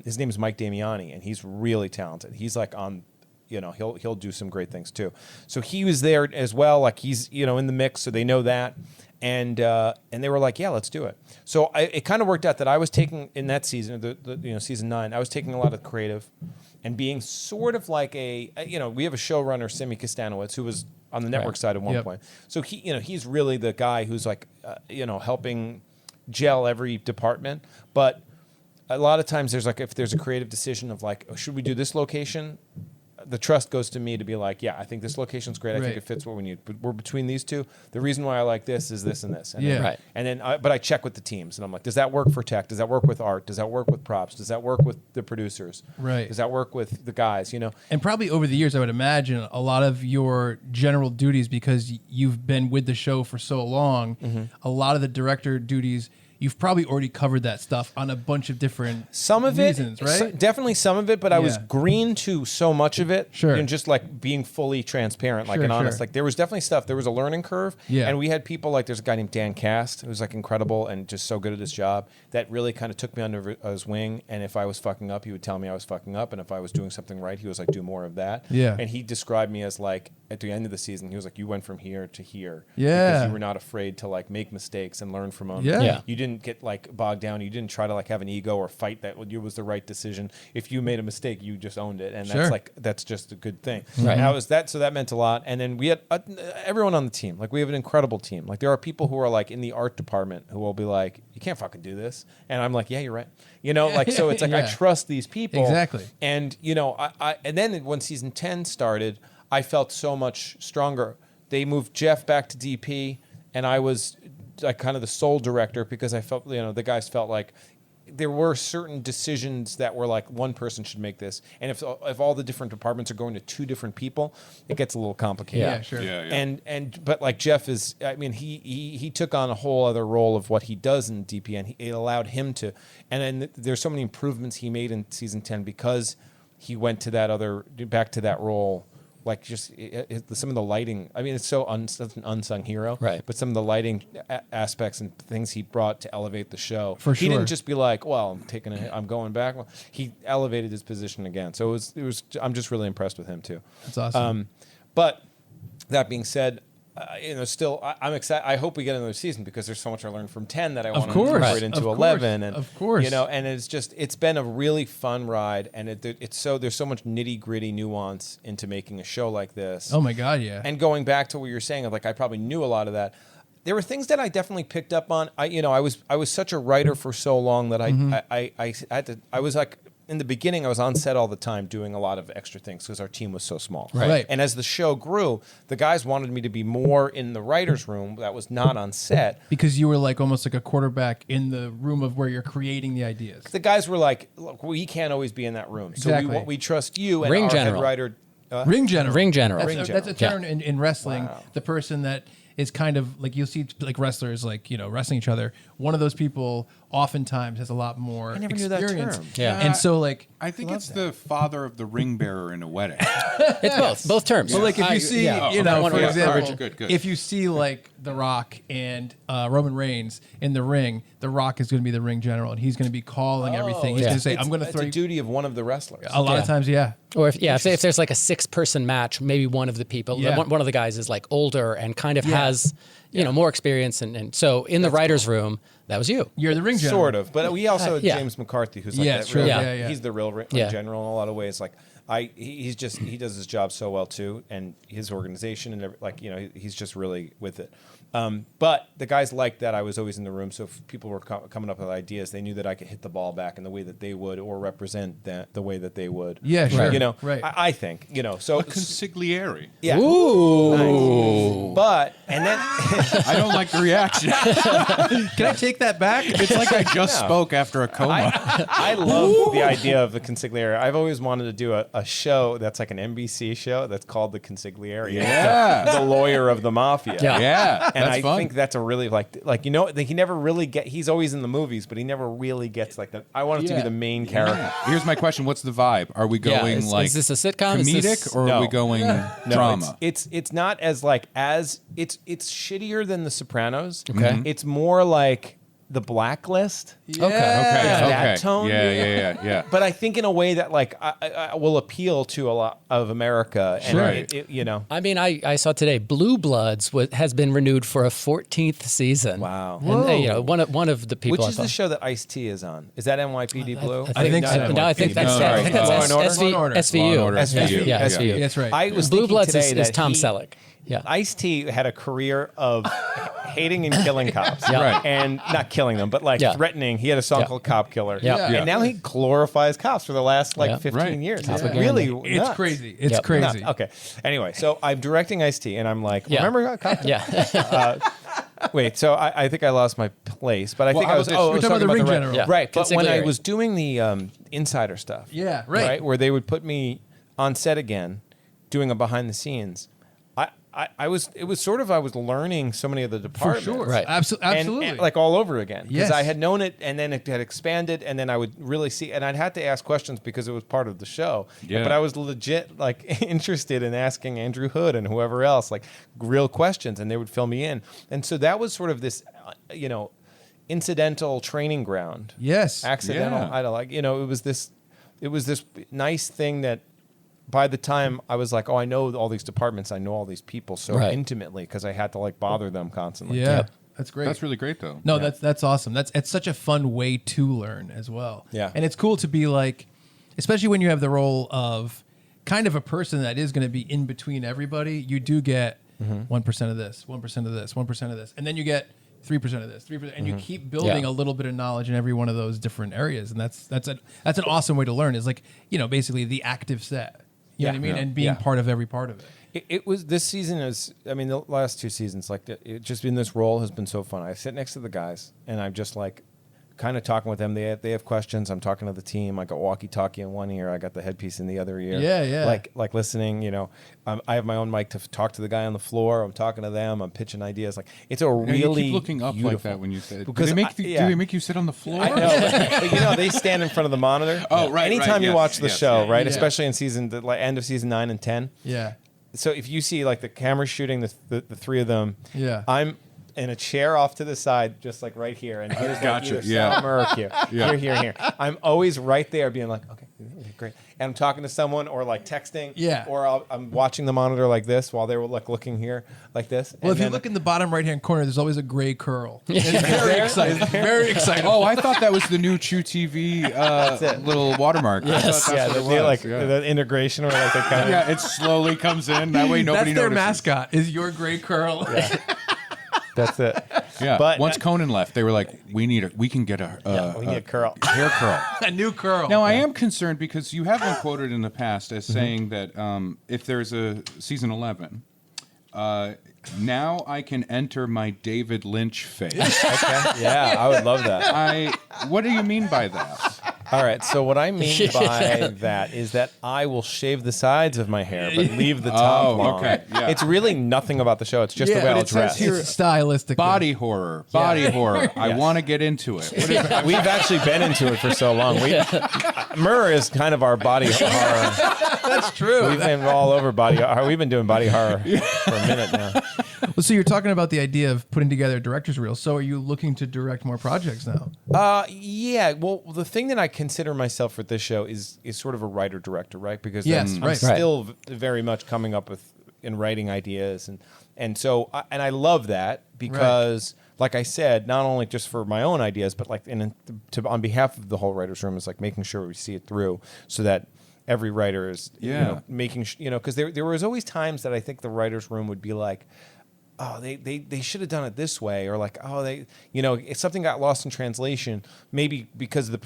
His name is Mike Damiani, and he's really talented. He's on, he'll do some great things too. So he was there as well. He's in the mix, so they know that. And they were like, yeah, let's do it. So it kind of worked out that I was taking in that season, the season 9, I was taking a lot of creative and being sort of like we have a showrunner, Simi Kostanowitz, who was on the network Right. side at one Yep. point. So he's really the guy who's helping gel every department. But a lot of times there's if there's a creative decision of should we do this location? The trust goes to me to be like, yeah, I think this location's great. I think Right. it fits what we need. But we're between these two. The reason why I like this is this and this. And Yeah. then, Right. And then, but I check with the teams, and I'm like, does that work for tech? Does that work with art? Does that work with props? Does that work with the producers? Right. Does that work with the guys? And probably over the years, I would imagine a lot of your general duties, because you've been with the show for so long, a lot of the director duties, you've probably already covered that stuff on a bunch of different Some of reasons, it, right? definitely some of it, but I was Yeah. green to so much of it. Sure. Just being fully transparent, Sure, and honest. sure. There was definitely stuff. There was a learning curve. Yeah. And we had people there's a guy named Dan Cast who's incredible and just so good at his job that really kind of took me under his wing. And if I was fucking up, he would tell me I was fucking up. And if I was doing something right, he was do more of that. Yeah. And he described me as at the end of the season, he was like, you went from here to here. Yeah. Because you were not afraid to like make mistakes and learn from them. Yeah. Yeah. You didn't get like bogged down. You didn't try to like have an ego or fight that it was the right decision. If you made a mistake, you just owned it. And Sure. that's just a good thing. Right. And so that meant a lot. And then we had everyone on the team. Like we have an incredible team. Like there are people who are like in the art department who will be like, you can't fucking do this. And I'm like, yeah, you're right. You know, like, so it's like, I Yeah. trust these people. Exactly. And, you know, and then when season 10 started, I felt so much stronger. They moved Jeff back to DP, and I was like kind of the sole director because I felt, you know, the guys felt like there were certain decisions that were like one person should make this, and if all the different departments are going to two different people, it gets a little complicated. Yeah, sure. Yeah. But like Jeff is, I mean, he took on a whole other role of what he does in DP, and it allowed him to. And then there's so many improvements he made in season 10 because he went to back to that role. Like just some of the lighting. I mean, it's such an unsung hero. Right. But some of the lighting aspects and things he brought to elevate the show. For He sure. didn't just be like, well, I'm going back. Well, he elevated his position again. So it was. I'm just really impressed with him too. That's awesome. But that being said, you know, still I'm excited. I hope we get another season because there's so much I learned from 10 that I want to course. incorporate into Of course. 11. And Of course. you know, and it's been a really fun ride, and there's so much nitty gritty nuance into making a show like this. Oh my God, yeah. And going back to what you're saying, of like I probably knew a lot of that. There were things that I definitely picked up on. I was such a writer for so long that I was like. In the beginning, I was on set all the time doing a lot of extra things because our team was so small. Right. And as the show grew, the guys wanted me to be more in the writer's room that was not on set. Because you were like almost like a quarterback in the room of where you're creating the ideas. The guys were like, look, we can't always be in that room. Exactly. So we trust you and Ring our general. head writer. Ring general. Ring general. That's, Ring that's a general. term in wrestling. Wow. The person that is kind of like, you'll see like wrestlers like, you know, wrestling each other. One of those people oftentimes has a lot more I never knew that experience. term. Yeah. And so like, I think it's the father of the ring bearer in a wedding. It's both terms. but like if you see, yeah. you know, One for of the example, origin- Good. if you see like The Rock and Roman Reigns in the ring, The Rock is going to be the ring general, and he's going to be calling everything. He's yeah. going to say, "I'm going to It's throw a you." duty of one of the wrestlers. A lot of Yeah. times, yeah. Or if there's like a 6-person match, maybe one of the people, Yeah. one of the guys is like older and kind of Yeah. has, you know, more experience. And so in the writer's room, that was you. You're the ring general. Sort of, but we also had Yeah. James McCarthy, who's like Yeah, that true. real, Yeah. he's the real ring Yeah. general in a lot of ways. Like he does his job so well too, and his organization and like, you know, he's just really with it. But the guys liked that I was always in the room, so if people were coming up with ideas, they knew that I could hit the ball back in the way that they would, or represent that the way that they would. Yeah, sure. You know, Right. I think, you know, so A consigliere. yeah. Ooh. Nice. But and then I don't like the reaction. Can I take that back? It's like I just spoke after a coma. I love the idea of the consigliere. I've always wanted to do a show that's like an NBC show that's called the consigliere. Yeah. the lawyer of the mafia. Yeah. Yeah, And that's I fun. think that's a really like you know, he never really he's always in the movies, but he never really gets like that. I want it to be Yeah. the main character. Here's my question: what's the vibe? Are we Yeah, going is like this a sitcom? Is comedic, this- or are No. we going No, drama? it's not as like as it's shittier than The Sopranos. Okay. It's more like The Blacklist. Okay. Okay, That okay. tone? Yeah. But I think in a way that like I will appeal to a lot of America, and Sure. it, you know. I mean, I saw today Blue Bloods has been renewed for a 14th season. Wow. And you know, one of the people. Which I is the thought- show that Ice-T is on? Is that NYPD Blue? I think so. No, I think that's No, I think that's Law and Order? SVU. Law and Order. SVU. Law and Order. SVU. Yeah, Yeah. SVU. That's right. I was Blue thinking Bloods today is that Tom he- Selleck. Yeah. Ice-T had a career of hating and killing cops. Yeah. Right. And not killing them, but like Yeah. threatening. He had a song Yeah. called Cop Killer. Yeah. Yeah. And now he glorifies cops for the last like Yeah. 15 Right. years. Top It's again. really It's nuts. crazy. It's Yep. crazy. Nuts. Okay. Anyway, so I'm directing Ice-T, and I'm like, Yeah. remember Cop Killer? Yeah. Wait, so I think I lost my place, but I Well, think how I was. about this? Oh, I We're was talking about the ring right- general. Yeah. Right, but when I Consigliere. was doing the insider stuff, Yeah, right. where they would put me on set again, doing a behind the scenes. I was learning so many of the For departments. sure. Right. Absolutely. And like all over again. Because Yes. I had known it, and then it had expanded, and then I would really see, and I'd had to ask questions because it was part of the show. Yeah. But I was legit like interested in asking Andrew Hood and whoever else like real questions, and they would fill me in. And so that was sort of this, incidental training ground. Yes. Accidental. Yeah. I don't like, it was this nice thing that by the time I was like, oh, I know all these departments, I know all these people so Right. intimately because I had to like bother them constantly. Yeah, that's great. That's really great, though. No, that's awesome. It's such a fun way to learn as well. Yeah. And it's cool to be like, especially when you have the role of kind of a person that is going to be in between everybody. You do get 1% of this, 1% of this, 1% of this, and then you get 3% of this, 3%, and you keep building a little bit of knowledge in every one of those different areas. And that's an awesome way to learn. Is like, basically the active set. You know what I mean? And being part of every part of it. It was this season is the last 2 seasons like it just in this role has been so fun. I sit next to the guys and I'm just like kind of talking with them. They have questions. I'm talking to the team. I got walkie-talkie in one ear. I got the headpiece in the other ear. Yeah. Like listening. I have my own mic to talk to the guy on the floor. I'm talking to them. I'm pitching ideas. Like it's a really you keep looking up beautiful, like that when you said. because Do they make you sit on the floor? I know, but they stand in front of the monitor. Oh, right, Anytime right, you yes, watch the yes, show, yeah, right, yeah. especially in end of season 9 and 10. Yeah. So if you see like the camera shooting the three of them, Yeah. I'm in a chair off to the side, just like right here, and here's Gotcha, like either yeah. Sam or here, here. I'm always right there, being like, okay, great. And I'm talking to someone or like texting, or I'm watching the monitor like this while they were like looking here like this. Well, if you look in the bottom right-hand corner, there's always a gray curl. It's very exciting. Very exciting. Oh, I thought that was the new Chew TV little watermark. Yes. The integration or like the kind of Yeah, it slowly comes in. That way nobody That's their notices. mascot, is your gray curl. that's it. Yeah. But once Conan left, they were like, we need a curl. hair curl. A new curl. Now, I am concerned because you have been quoted in the past as saying that if there's a season 11, now I can enter my David Lynch phase. Okay. Yeah, I would love that. What do you mean by that? All right, so what I mean by that is that I will shave the sides of my hair, but leave the top long. okay, yeah. It's really nothing about the show. It's just the way but I'll it says dress. here- It's stylistic. Body horror. I want to get into it. What is We've actually been into it for so long. Murr is kind of our body horror. That's true. We've been all over body horror. We've been doing body horror for a minute now. Well, so you're talking about the idea of putting together a director's reel. So are you looking to direct more projects now? Yeah. Well, the thing that I consider myself for this show is sort of a writer-director, right? Because Yes, I'm right. still very much coming up with and writing ideas, and so I love that because, like I said, not only just for my own ideas, but like on behalf of the whole writers' room, is like making sure we see it through, so that every writer is making because there was always times that I think the writers' room would be like, oh, they should have done it this way, or like, oh, if something got lost in translation, maybe because a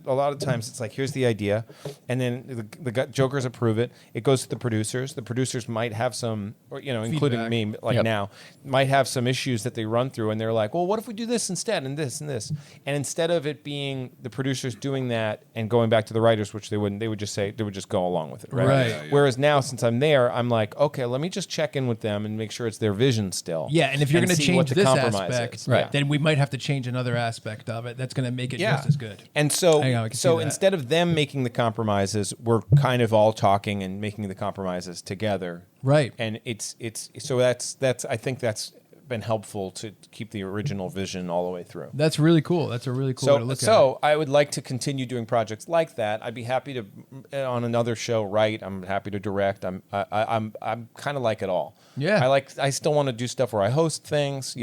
lot of times it's like, here's the idea, and then the jokers approve it. It goes to the producers. The producers might have some, or including me, like now, might have some issues that they run through, and they're like, well, what if we do this instead, and this and this, and instead of it being the producers doing that and going back to the writers, which they wouldn't, they would just go along with it, right? Right. Yeah. Whereas now, since I'm there, I'm like, okay, let me just check in with them and make sure it's their vision still. Yeah, and if you're going to see what change the this compromise aspect, is. Yeah. then we might have to change another aspect of it. That's going to make it just as good. And so, Hang on, I can see that. instead of them making the compromises, we're kind of all talking and making the compromises together. Right. And it's so that's I think that's been helpful to keep the original vision all the way through. That's really cool. That's a really cool way to look at it. So I would like to continue doing projects like that. I'd be happy to on another show write. I'm happy to direct. I'm kind of like it all. Yeah. I still want to do stuff where I host things,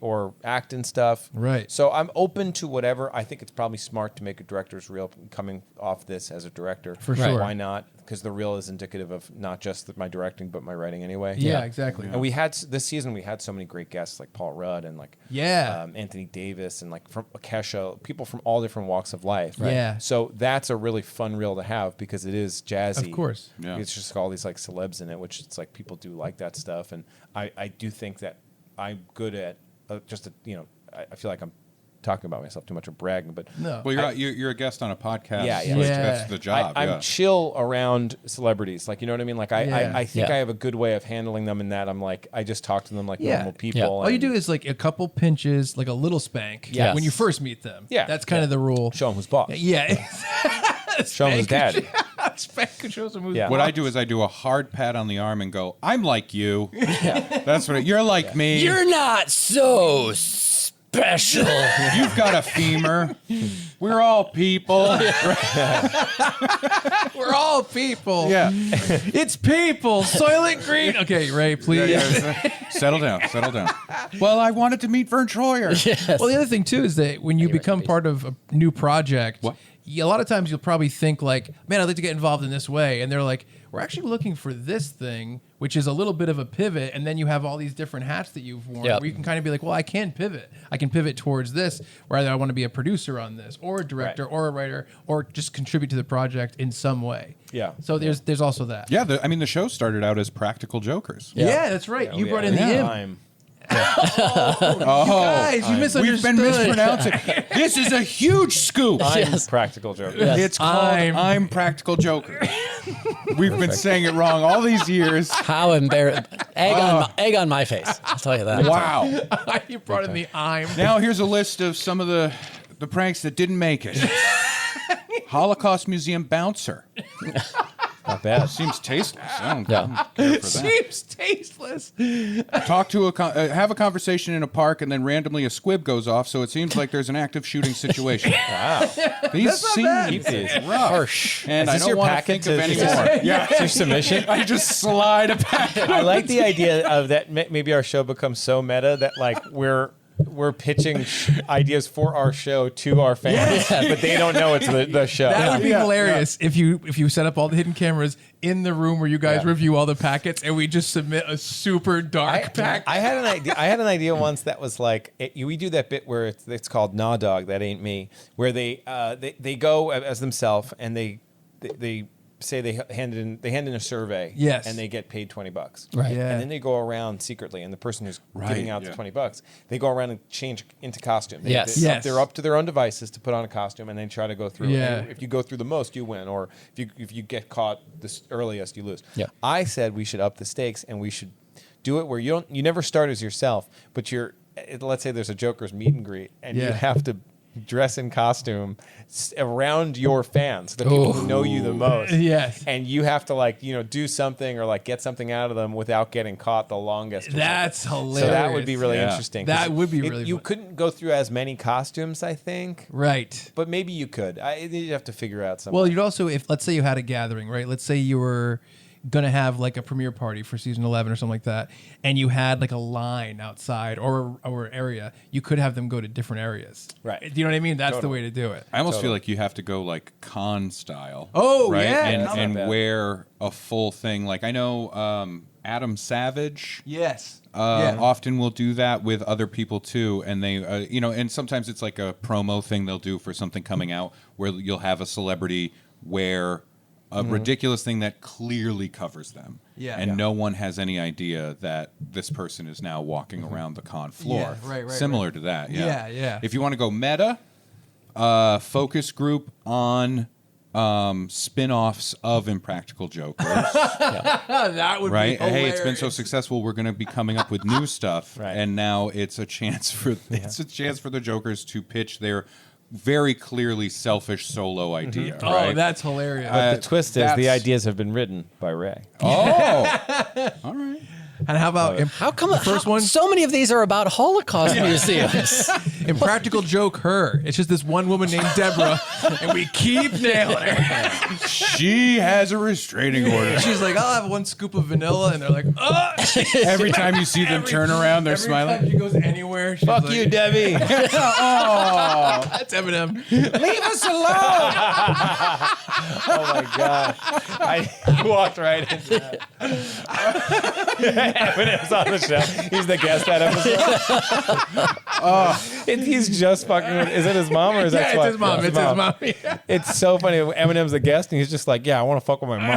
or act in stuff. Right. So I'm open to whatever. I think it's probably smart to make a director's reel coming off this as a director. For sure. Why not? Because the reel is indicative of not just my directing, but my writing anyway. Yeah, exactly. And we had this season. We had so many great guests like Paul Rudd and like Anthony Davis and like from Kesha, people from all different walks of life. Right. Yeah. So that's a really fun reel to have because it is jazzy. Of course. Yeah. It's just all these like celebs in it, which it's like people do like that stuff, and I do think that I'm good at I feel like I'm talking about myself too much or bragging, but No. Well, you're a guest on a podcast. Yeah. Like, Yeah. that's the job. I'm chill around celebrities. Like, you know what I mean? Like, I think Yeah. I have a good way of handling them in that I'm like, I just talk to them like normal people. Yeah. All you do is like a couple pinches, like a little spank Yes. when you first meet them. Yeah. That's kind of the rule. show them who's boss. Yeah. Show them who's daddy. Spank and show some who's Yeah. What I do is I do a hard pat on the arm and go, I'm like you. That's what you're like me. You're not so special. special. You've got a femur. We're all people. We're all people. Yeah. It's people. Soylent Green. Okay, Ray, please. Settle down. Well, I wanted to meet Vern Troyer. Yes. Well, the other thing too is that when you become part of a new project, a lot of times you'll probably think like, man, I'd like to get involved in this way. And they're like, we're actually looking for this thing, which is a little bit of a pivot. And then you have all these different hats that you've worn where you can kind of be like, well, I can pivot. I can pivot towards this, where either I want to be a producer on this or a director or a writer or just contribute to the project in some way. Yeah. So there's also that. Yeah, the show started out as Practical Jokers. Yeah, that's right. You brought in the imp. Time. Guys, you misunderstood. We've been mispronouncing. This is a huge scoop. I'm Practical Jokers. It's called I'm Practical Joker. We've been saying it wrong all these years. How embarrassing. Egg on my face. I'll tell you that. Wow. You brought in the I'm. Now here's a list of some of the pranks that didn't make it. Holocaust Museum bouncer. Not bad. Seems tasteless. I don't Yeah. care for that. Seems tasteless. Have a conversation in a park, and then randomly a squib goes off, so it seems like there's an active shooting situation. Wow. These bad. seem These. rough. Harsh. And Is I this don't your want to packet think of any to- more. Yeah. It's your submission. I just slide a packet. I like the idea of that. Maybe our show becomes so meta that like we're pitching ideas for our show to our fans, but they don't know it's the show. That would be hilarious if you set up all the hidden cameras in the room where you guys review all the packets and we just submit a super dark pack. I had an idea. I had an idea once that was like we do that bit where it's called Nah Dog. That ain't me. Where they go as themselves and they say they hand in a survey. Yes. And they get paid $20. Right. Yeah. And then they go around secretly, and the person who's giving out yeah. the $20, they go around and change into costume. Yes. They're up to their own devices to put on a costume, and then try to go through. Yeah. And if you go through the most, you win, or if you get caught the earliest, you lose. Yeah. I said we should up the stakes, and we should do it where you never start as yourself, but let's say there's a Joker's meet and greet, and you have to dress in costume around your fans, the people who know you the most. Yes. And you have to do something or get something out of them without getting caught the longest. That's hilarious. So that would be really Yeah. interesting. That would be really You fun. couldn't go through as many costumes, I think, Right. but maybe you could. You'd have to figure out something. Well, you'd also, if let's say you had a gathering, right? Let's say you were gonna have like a premiere party for season 11 or something like that, and you had like a line outside or area, you could have them go to different areas. Right. Do you know what I mean? That's the Totally. way to do it. I almost feel like you have to go like con style. Oh, right? yeah. And, That's not and bad. wear a full thing. Like I know Adam Savage Yes. often will do that with other people too, and they and sometimes it's like a promo thing they'll do for something coming out where you'll have a celebrity wear a ridiculous thing that clearly covers them. Yeah. And Yeah. no one has any idea that this person is now walking around the con floor. Yeah, right, Similar to that. Yeah. Yeah. If you want to go meta, focus group on spin-offs of Impractical Jokers. That would Right? be Hey, hilarious. it's been so successful. We're going to be coming up with new stuff, Right. and now it's a chance for the Jokers to pitch their very clearly selfish solo idea. Oh, Right? that's hilarious. but the twist is the that's- ideas have been written by Ray. Oh, all right. and how about How come the first one? so many of these are about Holocaust museums? Impractical Joke her. It's just this one woman named Deborah, and we keep nailing her. She has a restraining order. She's like, I'll have one scoop of vanilla, and they're like, oh. Every time you see them turn around, they're Every smiling. time she goes anywhere, she's Fuck like, you, Debbie. That's Eminem. Leave us alone. Oh my god! I walked right into that. Eminem's on the show. He's the guest that episode. He's just fucking with. Is it his mom or is that Yeah, it's his mom. It's his mom. Yeah. It's so funny. Eminem's the guest, and he's just like, "Yeah, I want to fuck with my mom."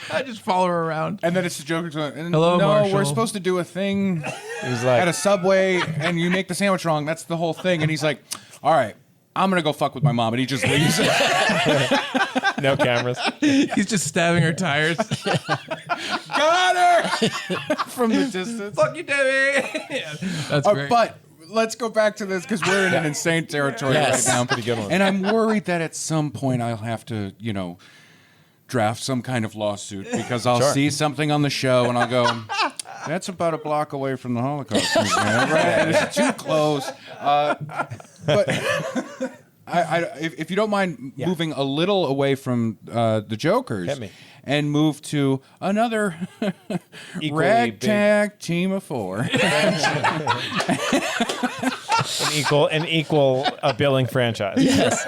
I just follow her around. And then it's the Joker's going, Hello, no, Marshall." we're supposed to do a thing He's like, at a Subway, and you make the sandwich wrong. That's the whole thing. And he's like, all right, I'm going to go fuck with my mom. And he just leaves. "No cameras." He's just stabbing her tires. Got her! From the distance. Fuck you, Debbie. Yeah, that's great. But let's go back to this because we're in an insane territory Yes. right now. Pretty good one. And I'm worried that at some point I'll have to, draft some kind of lawsuit because I'll Sure. see something on the show and I'll go, That's about a block away from the Holocaust Museum, right? And it's too close. But if you don't mind moving a little away from the Jokers, Hit me. and move to another Equally ragtag team of 4. an equal billing franchise. Yes.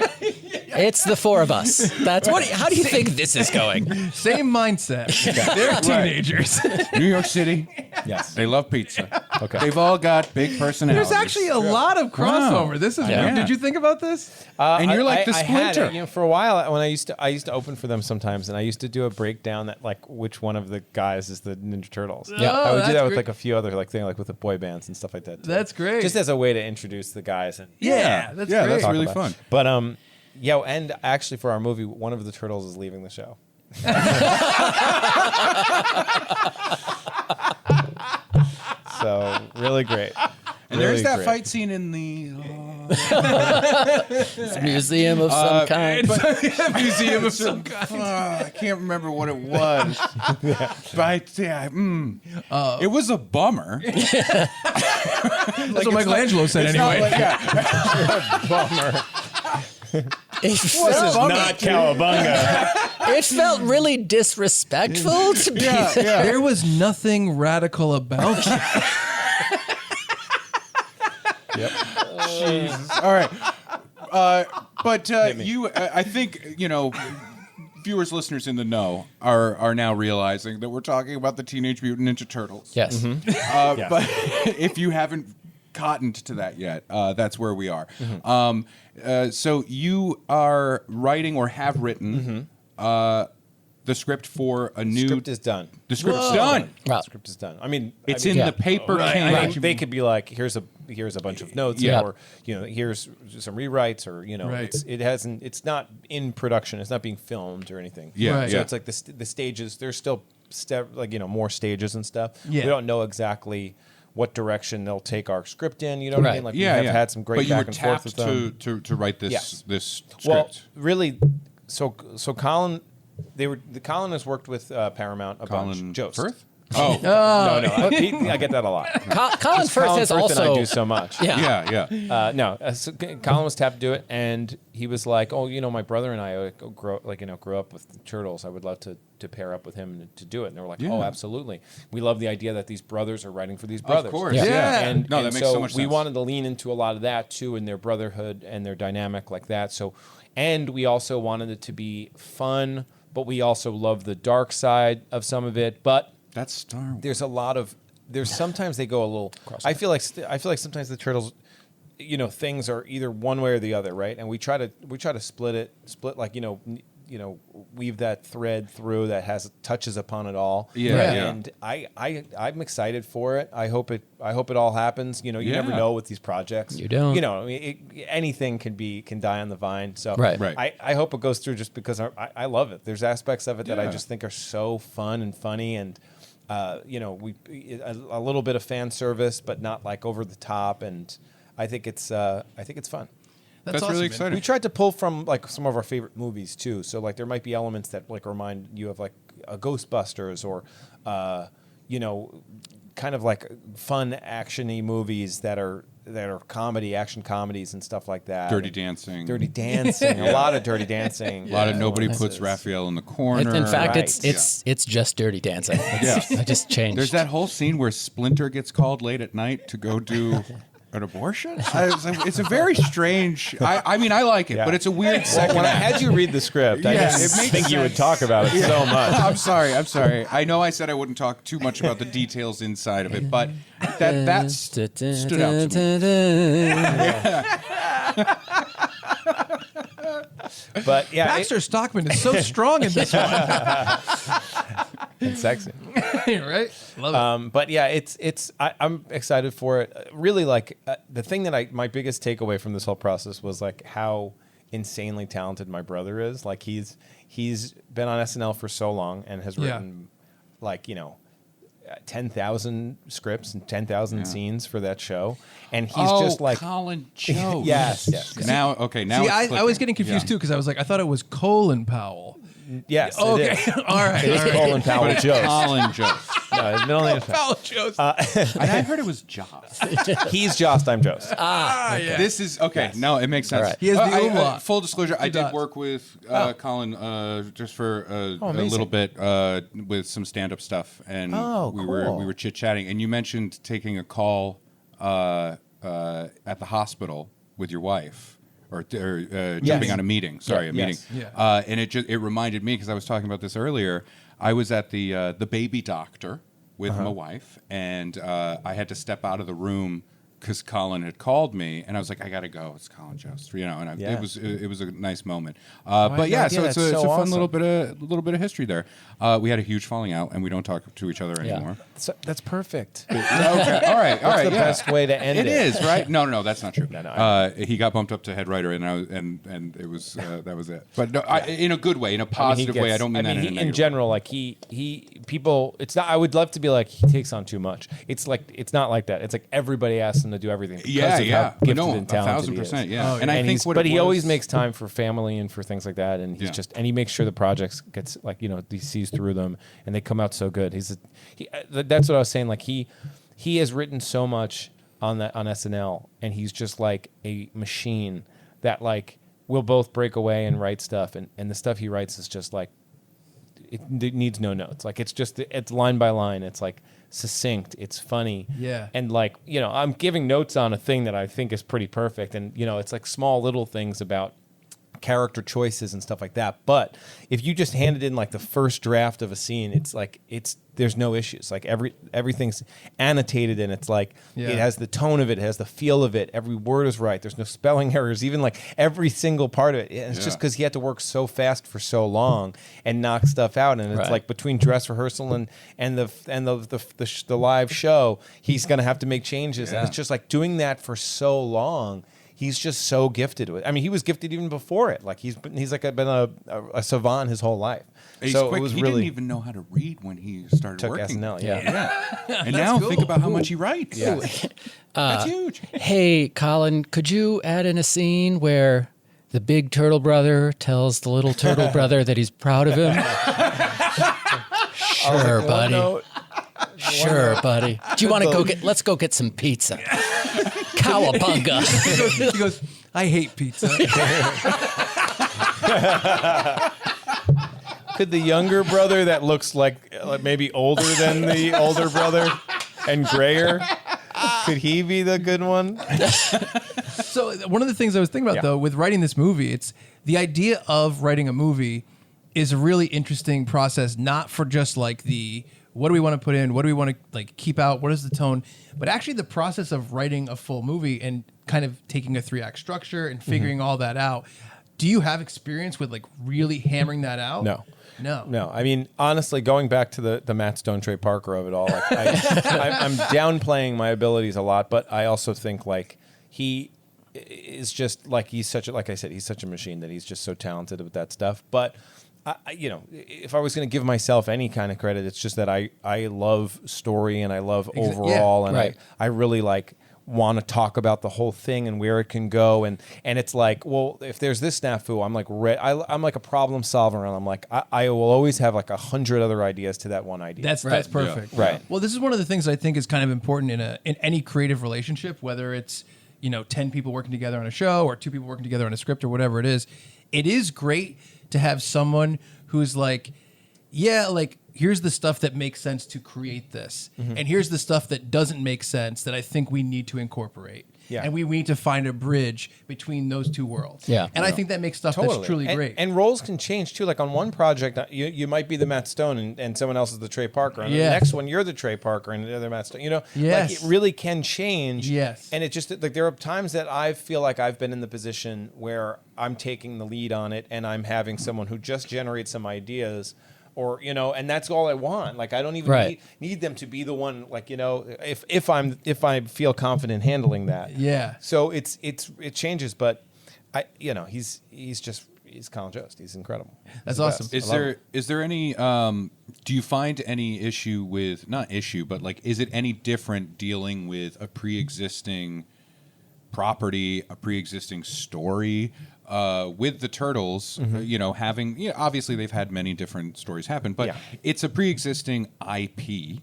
It's the 4 of us. That's what. How do you think this is going? Same mindset. They're teenagers. New York City. Yes. They love pizza. Okay. They've all got big personalities. There's actually a lot of crossover. Wow. This is Yeah. weird. Did you think about this? And you're like the I had Splinter. it, for a while when I used to open for them sometimes, and I used to do a breakdown that like which one of the guys is the Ninja Turtles. Yeah. I would do that's that with great. like a few other like thing like with the boy bands and stuff like that. Too. That's great. Just as a way to introduce the guys and Yeah, that's yeah, great. that's talk really about fun. it. But and actually for our movie, one of the turtles is leaving the show. So really great. And there's Really that great. fight scene in the It's a museum of some kind. Museum of some kind. I can't remember what it was. But it was a bummer. That's what Michelangelo said anyway. Bummer. It This felt, is not Cowabunga. it felt really disrespectful to be there. There was nothing radical about it. Jesus. All right. But I think, viewers, listeners in the know are now realizing that we're talking about the Teenage Mutant Ninja Turtles. Yes. But if you haven't cottoned to that yet, that's where we are. So you are writing or have written the script for a new... Script is done. The script's done. Wow. Script is done. I mean, It's I in mean, the paper Right. can. I mean, they could be like, here's a bunch of notes, Yeah. or here's some rewrites, or Right. it's not in production, it's not being filmed or anything. Yeah, Right. So yeah. it's like the stages. There's still more stages and stuff. Yeah. We don't know exactly what direction they'll take our script in. You know what I Right. mean? Like Yeah, we have had some great but you back were and forth tapped with them. to write this Yes. this script. Well, really, so Colin, Colin has worked with Paramount a Colin bunch. Jost. Firth? Oh, No, I get that a lot. Colin Firth Colin has Firth also. and I do so much. Yeah. yeah. So Colin was tapped to do it, and he was like, "Oh, my brother and I grew up with the Turtles. I would love to pair up with him to do it." And they were like, Yeah. "Oh, absolutely. We love the idea that these brothers are writing for these brothers." course. Yeah. Yeah. And, No, and that makes so much we sense. wanted to lean into a lot of that too, in their brotherhood and their dynamic like that. So, and we also wanted it to be fun, but we also love the dark side of some of it, but. That's Star Wars. There's a lot of sometimes they go a little. I feel like sometimes the Turtles, things are either one way or the other, right? And we try to split like weave that thread through that touches upon it all. Yeah, Right. yeah. And I'm excited for it. I hope it all happens. You never Yeah. know with these projects. You don't. I mean, anything can die on the vine. So Right. Right. I hope it goes through just because I love it. There's aspects of it that I Yeah. just think are so fun and funny and. We a little bit of fan service, but not like over the top, and I think it's fun. That's awesome, really man. exciting. We tried to pull from like some of our favorite movies too, so like there might be elements that like remind you of like a Ghostbusters or kind of like fun actiony movies that are action comedies and stuff like that. Dirty Dancing. Dirty Dancing, a lot of Dirty Dancing, A lot of nobody puts Raphael in the corner. In fact, Right. it's just Dirty Dancing. I just changed. There's that whole scene where Splinter gets called late at night to go do an abortion. It's a very strange. I mean, I like it, Yeah. but it's a weird Well, second. when I act. had you read the script, I Yes. didn't It makes think you would sense. talk about it so much. I'm sorry. I know I said I wouldn't talk too much about the details inside of it, but that stood out to me. But yeah, Baxter Stockman is so strong in this one. it's sexy. Right? Love it. But yeah, I'm excited for it. Really, like the thing that my biggest takeaway from this whole process was like how insanely talented my brother is. Like he's been on SNL for so long and has written 10,000 scripts and 10,000 scenes for that show, and he's just like Colin Jost. yes. Now, okay, now See, it's I was clicking. getting confused Yeah. too because I was like, I thought it was Colin Powell. Yes. Oh, it okay. is. All right. It is all right. Colin Powell Jost. Colin Jost. No, his middle name is Powell Jost. And I heard it was Jost. He's Jost. I'm Jost. Yeah. This is okay. No, it makes sense. All right. He has the umlaut. Full disclosure, I did dots. work with Colin just for a amazing. little bit with some stand-up stuff, and Oh, we cool. were chit-chatting. And you mentioned taking a call at the hospital with your wife. Or jumping on a meeting. Sorry, a meeting. Yes. Yeah. And it reminded me, because I was talking about this earlier. I was at the baby doctor with my wife, and I had to step out of the room because Colin had called me, and I was like, I gotta go. It's Colin Jost, and Yeah. it was a nice moment. had But no yeah, idea. so it's That's a so fun awesome. little bit of history there. We had a huge falling out, and we don't talk to each other anymore. So, that's perfect. Okay, all right. That's the yeah. best way to end it. It is, right? No, that's not true. No, He got bumped up to head writer, and it was that was it. But no, in a good way, in a I mean, he positive way. I gets- don't mean that in a in negative general. Like he people. It's not. I would love to be like he takes on too much. It's like it's not like that. It's like everybody asks him to do everything. Because Yeah, of yeah. How gifted No, and talented 1,000%. he is. Yeah, Oh, and I think what but it he always was- makes time for family and for things like that. And he's Yeah. and he makes sure the projects gets like he sees through them and they come out so good. That's what I was saying. Like he has written so much on SNL, and he's just like a machine that like we'll both break away and write stuff, and the stuff he writes is just like it needs no notes. Like it's line by line. It's like succinct. It's funny. Yeah. And like I'm giving notes on a thing that I think is pretty perfect, and it's like small little things about character choices and stuff like that. But if you just handed in like the first draft of a scene, it's like there's no issues. Like everything's annotated, and it's like Yeah. it has the tone of it, it has the feel of it. Every word is right. There's no spelling errors. Even like every single part of it. And it's just because he had to work so fast for so long and knock stuff out. And it's Right. like between dress rehearsal and the live show, he's gonna have to make changes. And it's just like doing that for so long. He's just so gifted with. I mean, he was gifted even before it. Like he's like been a savant his whole life. He's so quick. it was He really didn't even know how to read when he started took working. SNL. Yeah. And now think about how much he writes. Yeah. That's huge. Hey, Colin, could you add in a scene where the big turtle brother tells the little turtle brother that he's proud of him? Sure, buddy. Sure, buddy. Do you want to let's go get some pizza. Cowabunga. He goes, I hate pizza. Could the younger brother that looks like maybe older than the older brother and grayer, could he be the good one? So one of the things I was thinking about though with writing this movie, it's the idea of writing a movie is a really interesting process, not for just like the what do we want to put in, what do we want to like keep out, what is the tone, but actually the process of writing a full movie and kind of taking a 3-act structure and figuring all that out. Do you have experience with like really hammering that out? No. I mean, honestly, going back to the Matt Stone, Trey Parker of it all, like I'm downplaying my abilities a lot, but I also think like he is just like like I said, he's such a machine that he's just so talented with that stuff. But if I was going to give myself any kind of credit, it's just that I love story and I love overall, and right. I really like want to talk about the whole thing and where it can go, and it's like, well, if there's this snafu, I'm like I'm like a problem solver, and I'm like I will always have like 100 other ideas to that one idea. That's perfect. Yeah. Right. Well, this is one of the things I think is kind of important in any creative relationship, whether it's 10 people working together on a show or 2 people working together on a script or whatever it is. It is great to have someone who's like, yeah, like here's the stuff that makes sense to create this, and here's the stuff that doesn't make sense that I think we need to incorporate. Yeah. And we need to find a bridge between those two worlds. Yeah. And I think that makes stuff that's truly great. And roles can change too. Like on one project, you might be the Matt Stone and someone else is the Trey Parker. And the next one, you're the Trey Parker and the other Matt Stone. Yes. Like it really can change. Yes. And it just like there are times that I feel like I've been in the position where I'm taking the lead on it and I'm having someone who just generates some ideas. Or and that's all I want. Like I don't even need them to be the one. Like if I feel confident handling that. Yeah. So it changes, but he's Colin Jost. He's incredible. That's He's the awesome. best. Is there any do you find any issue with, not issue, but like is it any different dealing with a pre-existing property, a pre-existing story, with the Turtles, having obviously they've had many different stories happen, but it's a pre-existing IP,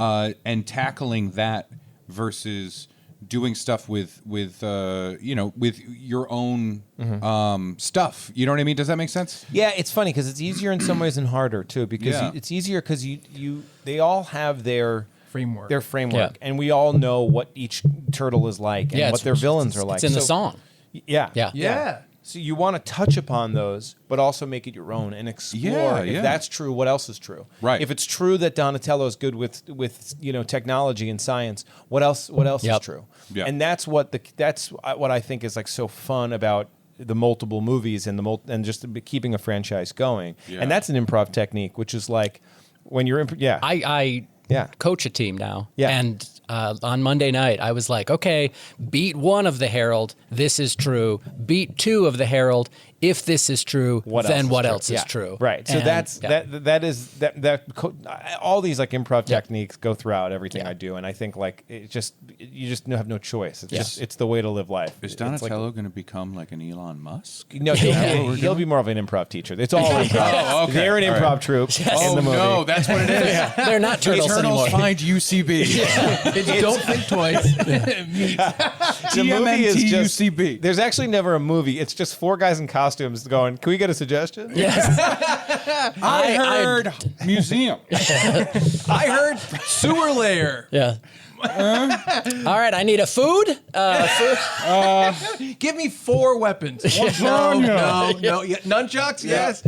and tackling that versus doing stuff with your own stuff. You know what I mean? Does that make sense? Yeah, it's funny because it's easier in some ways and harder too. Because it's easier because they all have their framework. And we all know what each turtle is like and what their villains are like. It's in the song. Yeah. So you want to touch upon those, but also make it your own and explore if that's true. What else is true? Right. If it's true that Donatello is good with technology and science, what else is true? Yeah. And that's what I think is like so fun about the multiple movies and and just keeping a franchise going. Yeah. And that's an improv technique, which is like when you're I coach a team now. Yeah. And on Monday night, I was like, okay, beat 1 of the Herald. This is true. Beat 2 of the Herald. If this is true, then what else is true? Right. So all these like improv techniques go throughout everything I do, and I think like you just have no choice. It's the way to live life. Is Donatello going to become like an Elon Musk? No, he'll be more of an improv teacher. It's all improv. Okay. They're an improv troupe in the movie. No, that's what it is. They're not turtles anymore. Find UCB. Don't think twice. The movie is just UCB. There's actually never a movie. It's just 4 guys in costumes going, can we get a suggestion? Yes. I heard museum. I heard sewer layer. Yeah. All right, I need a food. Give me 4 weapons. No. Yeah, nunchucks, yes.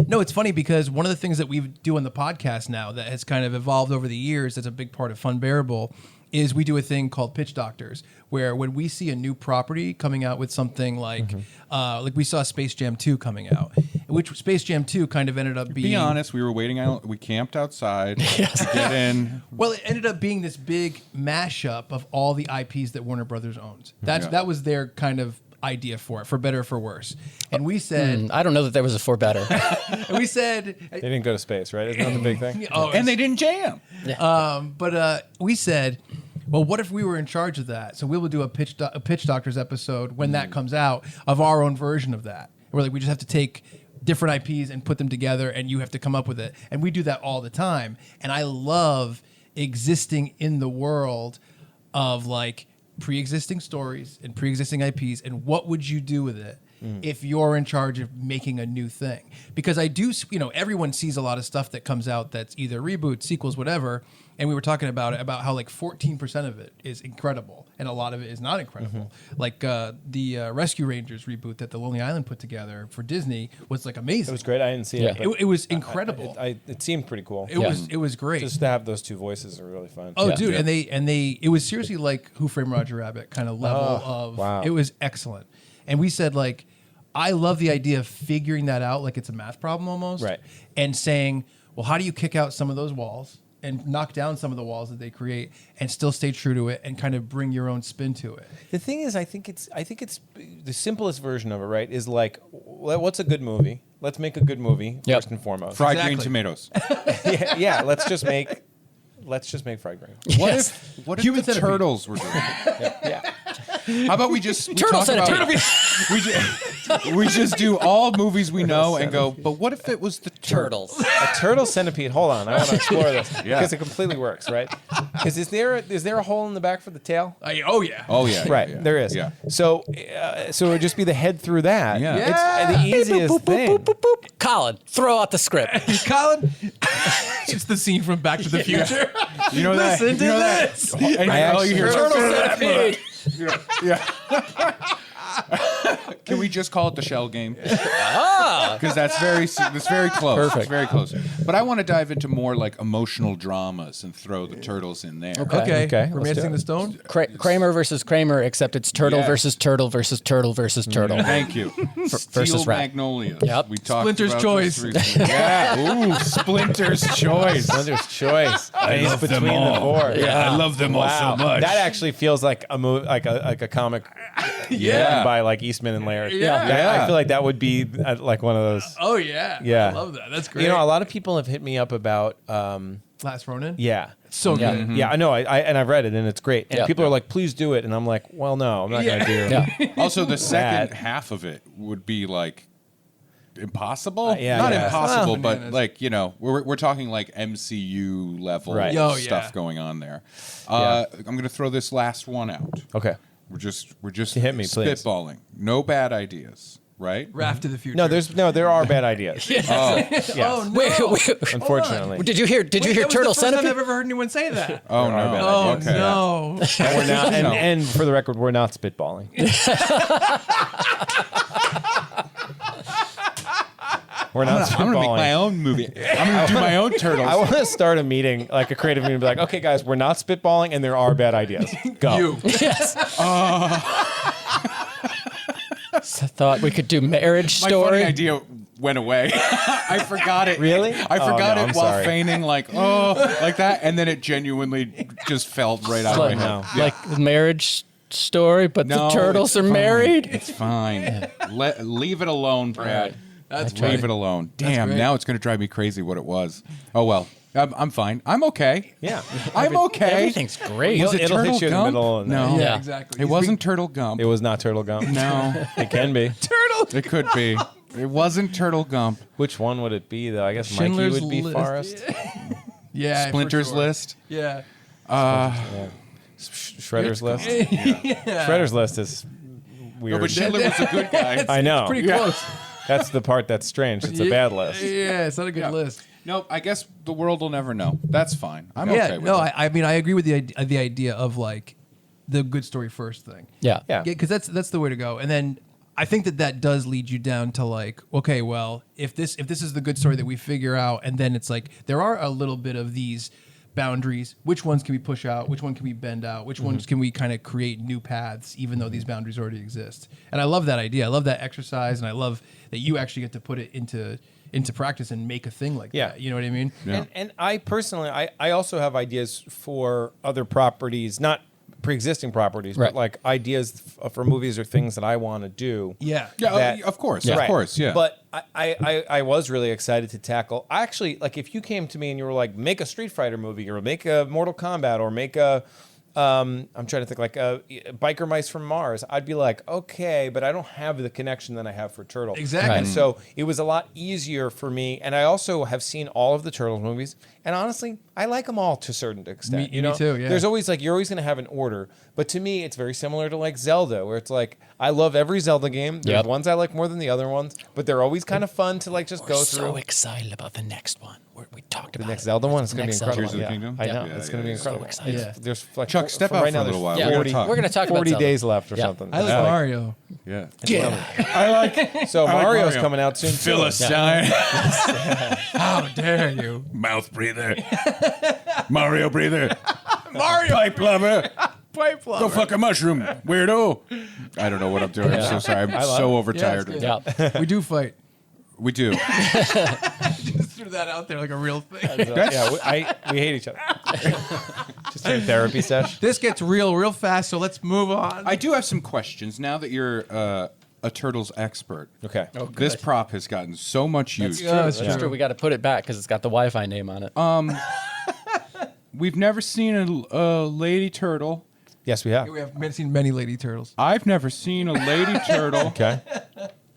No, it's funny because one of the things that we do on the podcast now that has kind of evolved over the years, that's a big part of Funbearable, is we do a thing called Pitch Doctors, where when we see a new property coming out with something like we saw Space Jam 2 coming out, which Space Jam 2 kind of ended up being... Be honest, we were waiting out, we camped outside to get in. Well, it ended up being this big mashup of all the IPs that Warner Brothers owns. That was their kind of idea for it, for better or for worse. And we said... I don't know that there was a for better. And we said... They didn't go to space, right? Isn't that the big thing? And they didn't jam. But we said, well, what if we were in charge of that? So we will do a Pitch Doctors episode when that comes out of our own version of that. Where like we just have to take different IPs and put them together, and you have to come up with it. And we do that all the time. And I love existing in the world of like pre-existing stories and pre-existing IPs, and what would you do with it if you're in charge of making a new thing? Because I do, everyone sees a lot of stuff that comes out that's either reboots, sequels, whatever. And we were talking about how like 14% of it is incredible and a lot of it is not incredible. Like the Rescue Rangers reboot that the Lonely Island put together for Disney was like amazing. It was great. I didn't see it. It was incredible. It seemed pretty cool. It was great. Just to have those 2 voices are really fun. Oh, dude, and they it was seriously like Who Framed Roger Rabbit kind of level of. Wow. It was excellent, and we said like, I love the idea of figuring that out like it's a math problem almost, right? And saying, well, how do you kick out some of those walls and knock down some of the walls that they create and still stay true to it and kind of bring your own spin to it? The thing is, I think it's the simplest version of it, right? Is like, what's a good movie? Let's make a good movie first and foremost. Fried green tomatoes. yeah. Let's just make fried green. What if the Turtles were doing it? Yeah. How about we just Turtle Centipede. we just do all movies we know and go, but what if it was the Turtles. A turtle centipede. Hold on, I want to explore this because it completely works, right? Because is there a hole in the back for the tail? Oh yeah. Right, yeah. there is. Yeah. So it would just be the head through that. Yeah. It's the easiest thing. Colin, throw out the script. Colin, it's the scene from Back to the Future. You know that? Listen to this. All you hear is Turtle Centipede. Can we just call it the shell game? Because that's very close. Perfect. It's very close. But I want to dive into more like emotional dramas and throw the turtles in there. Okay. Let's Romancing do it. the Stone. Kramer versus Kramer, except it's turtle Yes. versus turtle versus turtle versus turtle. Thank you. versus Steel rat. Magnolias. Yep. We talked Splinter's about Choice. those recently. Yeah. Ooh, Splinter's Choice. Splinter's Choice. I It's love them between the all. 4. Yeah, I love them all so much. That actually feels like a movie, like a comic, Yeah. by like Eastman and Laird. Yeah. I feel like that would be like one of those. Oh yeah. Yeah. I love that. That's great. You know, a lot of people have hit me up about Last Ronin. Yeah. So Yeah. good. Yeah, I know. And I've read it, and it's great. And Yeah. people are like, "Please do it," and I'm like, "Well, no, I'm not going to do it." Yeah. Also, the second That- half of it would be like impossible. Yeah, Not yeah. impossible, Well, but bananas. like we're talking like MCU level Right. Oh, stuff yeah. going on there. Yeah. I'm gonna throw this last one out. Okay. We're just Hit me, please. spitballing. No bad ideas, right? Raft to the Future. No, there are bad ideas. Oh, Yes. Oh, no. Wait. Unfortunately. Did you hear Wait, Turtle that was the first Centipede? time I've ever heard anyone say that. oh There are bad no. Oh, Okay. no. And we're not, No. and for the record, we're not spitballing. We're not I'm gonna make my spitballing. own movie. I'm gonna do my own turtles. I want to start a meeting, like a creative meeting, and be like, okay, guys, we're not spitballing, and there are bad ideas. Go. You. Yes. I thought we could do Marriage My Story. funny idea went away. I forgot it. Really? I forgot no, it I'm while sorry. feigning like like that, and then it genuinely just felt right out of my like, head. No. Yeah. like the Marriage Story, but No, the turtles it's are fine. married. It's fine. Leave it alone, Brad. That's Leave right. it alone. Damn, great. now it's going to drive me crazy what it was. Oh, well. I'm fine. I'm okay. Yeah. I'm okay. Everything's great. Was it It'll hit Turtle you in the Gump? middle and no. then- Yeah, Yeah. exactly. It wasn't Turtle Gump. It was not Turtle Gump. No. It can be. Turtle. It could be. It wasn't Turtle Gump. Which one would it be, though? I guess Schindler's Mikey would be List. Forrest. Yeah. for Splinter's sure. List. Yeah. Shredder's List. Shredder's List is weird. No, but Schindler was a good guy. I know. Pretty close. That's the part that's strange. It's a bad list. Yeah, it's not a good list. No, I guess the world will never know. That's fine. I'm Yeah, okay with no, it. I mean, I agree with the idea of like the good story first thing. Yeah. Yeah. because that's the way to go. And then I think that does lead you down to like, okay, well, if this is the good story that we figure out, and then it's like there are a little bit of these boundaries. Which ones can we push out? Which one can we bend out? Which ones can we kind of create new paths, even though these boundaries already exist? And I love that idea. I love that exercise, and I love that you actually get to put it into practice and make a thing like Yeah. that. You know what I mean? Yeah. And I personally, I also have ideas for other properties, not pre-existing properties, Right. but like ideas for movies or things that I want to do. Yeah. Yeah, that- of course. Yeah. Of Right. course, yeah. But I was really excited to tackle. I actually, like, if you came to me and you were like, make a Street Fighter movie, or make a Mortal Kombat, or make a, I'm trying to think, like a Biker Mice from Mars, I'd be like, okay, but I don't have the connection that I have for Turtles. Exactly. And so it was a lot easier for me. And I also have seen all of the Turtles movies. And honestly, I like them all to a certain extent. Me too, yeah. There's always like, you're always going to have an order. But to me, it's very similar to like Zelda, where it's like, I love every Zelda game. There's Yep. ones I like more than the other ones, but they're always kind of fun to like just We're go so through. excited about the next one. We talked about The next it. Zelda one is going to be Next Zelda incredible. Tears of the Yeah. Kingdom? I know. Yeah, It's yeah, going to be yeah. incredible. So excited. Yeah. There's like Chuck, step from out right for a now, little there's while. Yeah, 40, we're going to talk 40 about days left or Yeah. something. I like Mario. Yeah. Yeah. I like So I like Mario's Mario. coming out soon. too. Philistine. How dare you? Mouth breather. Mario breather. Mario Pipe lover. pipe Go fuck a mushroom, weirdo. I don't know what I'm doing. I'm so sorry. I'm love so it. overtired. Yeah, Yeah. We do fight. We do. Just threw that out there like a real thing. So, yeah, we hate each other. Just a therapy session. This gets real fast, so let's move on. I do have some questions now that you're a Turtles expert. Okay. This prop has gotten so much use. Yeah, that's That's true. true. We got to put it back because it's got the Wi-Fi name on it. We've never seen a lady turtle. Yes, we have. We have seen many lady turtles. I've never seen a lady turtle, Okay.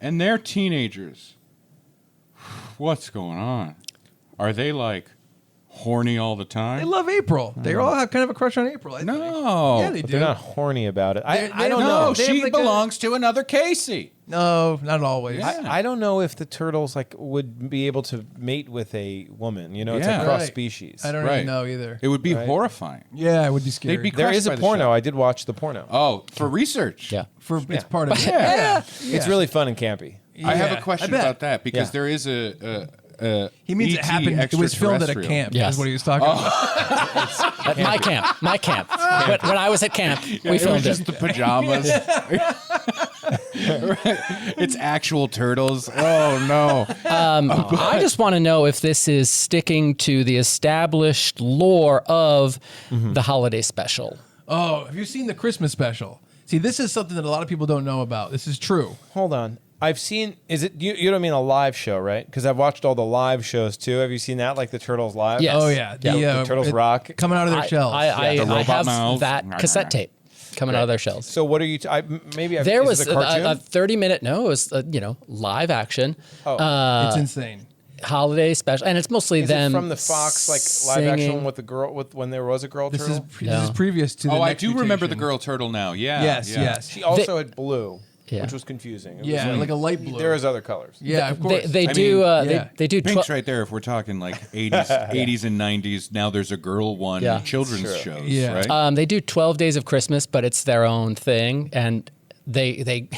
and they're teenagers. What's going on? Are they like horny all the They time? love April. They all have kind of a crush on April. I think. No. Yeah, they But do. they're not horny about it. They- I don't no, know. they have she like a- belongs to another Casey. No, not always. Yeah. I don't know if the turtles like would be able to mate with a woman. You know, it's Yeah. like cross Right. species. I don't Right. really know either. It would be Right. horrifying. Yeah, it would be scary. They'd be There crushed is a by the porno. show. I did watch the porno. Oh, for research. Yeah. It's part of it. Yeah. It's really fun and campy. I have Yeah, a question I bet. about that because Yeah. there is a He means it ET happened. It was filmed at a extraterrestrial. camp. Yes. Is what he was talking about. At my camp. My camp. When I was at camp, we It was filmed just it. the pajamas. It's actual turtles. Oh no! I just want to know if this is sticking to the established lore of the holiday special. Oh, have you seen the Christmas special? See, this is something that a lot of people don't know about. This is true. Hold on. I've seen. Is it you don't mean a live show, right? Because I've watched all the live shows too. Have you seen that, like the Turtles live? Yes. Oh yeah, The Turtles Rock. coming out of their shells. I the robot have mouths. that cassette tape coming out of their shells. So what are you? Maybe There is was it a cartoon? a 30-minute. No, it was live action. It's insane. Holiday special, and it's mostly Is them it from the Fox like live action singing. with the girl when there was a girl This turtle? is previous to the Oh, I next do remember the mutation. girl turtle now. Yeah. Yes, yeah. yes. She also had blue, Yeah. which was confusing. It was Yeah, like a light blue. There is other colors. Yeah, of course. They I do. mean, yeah. They do. Pink's right there. If we're talking like 80s and 90s, now there's a girl one Yeah. children's shows, Yeah. right? They do 12 Days of Christmas, but it's their own thing, and they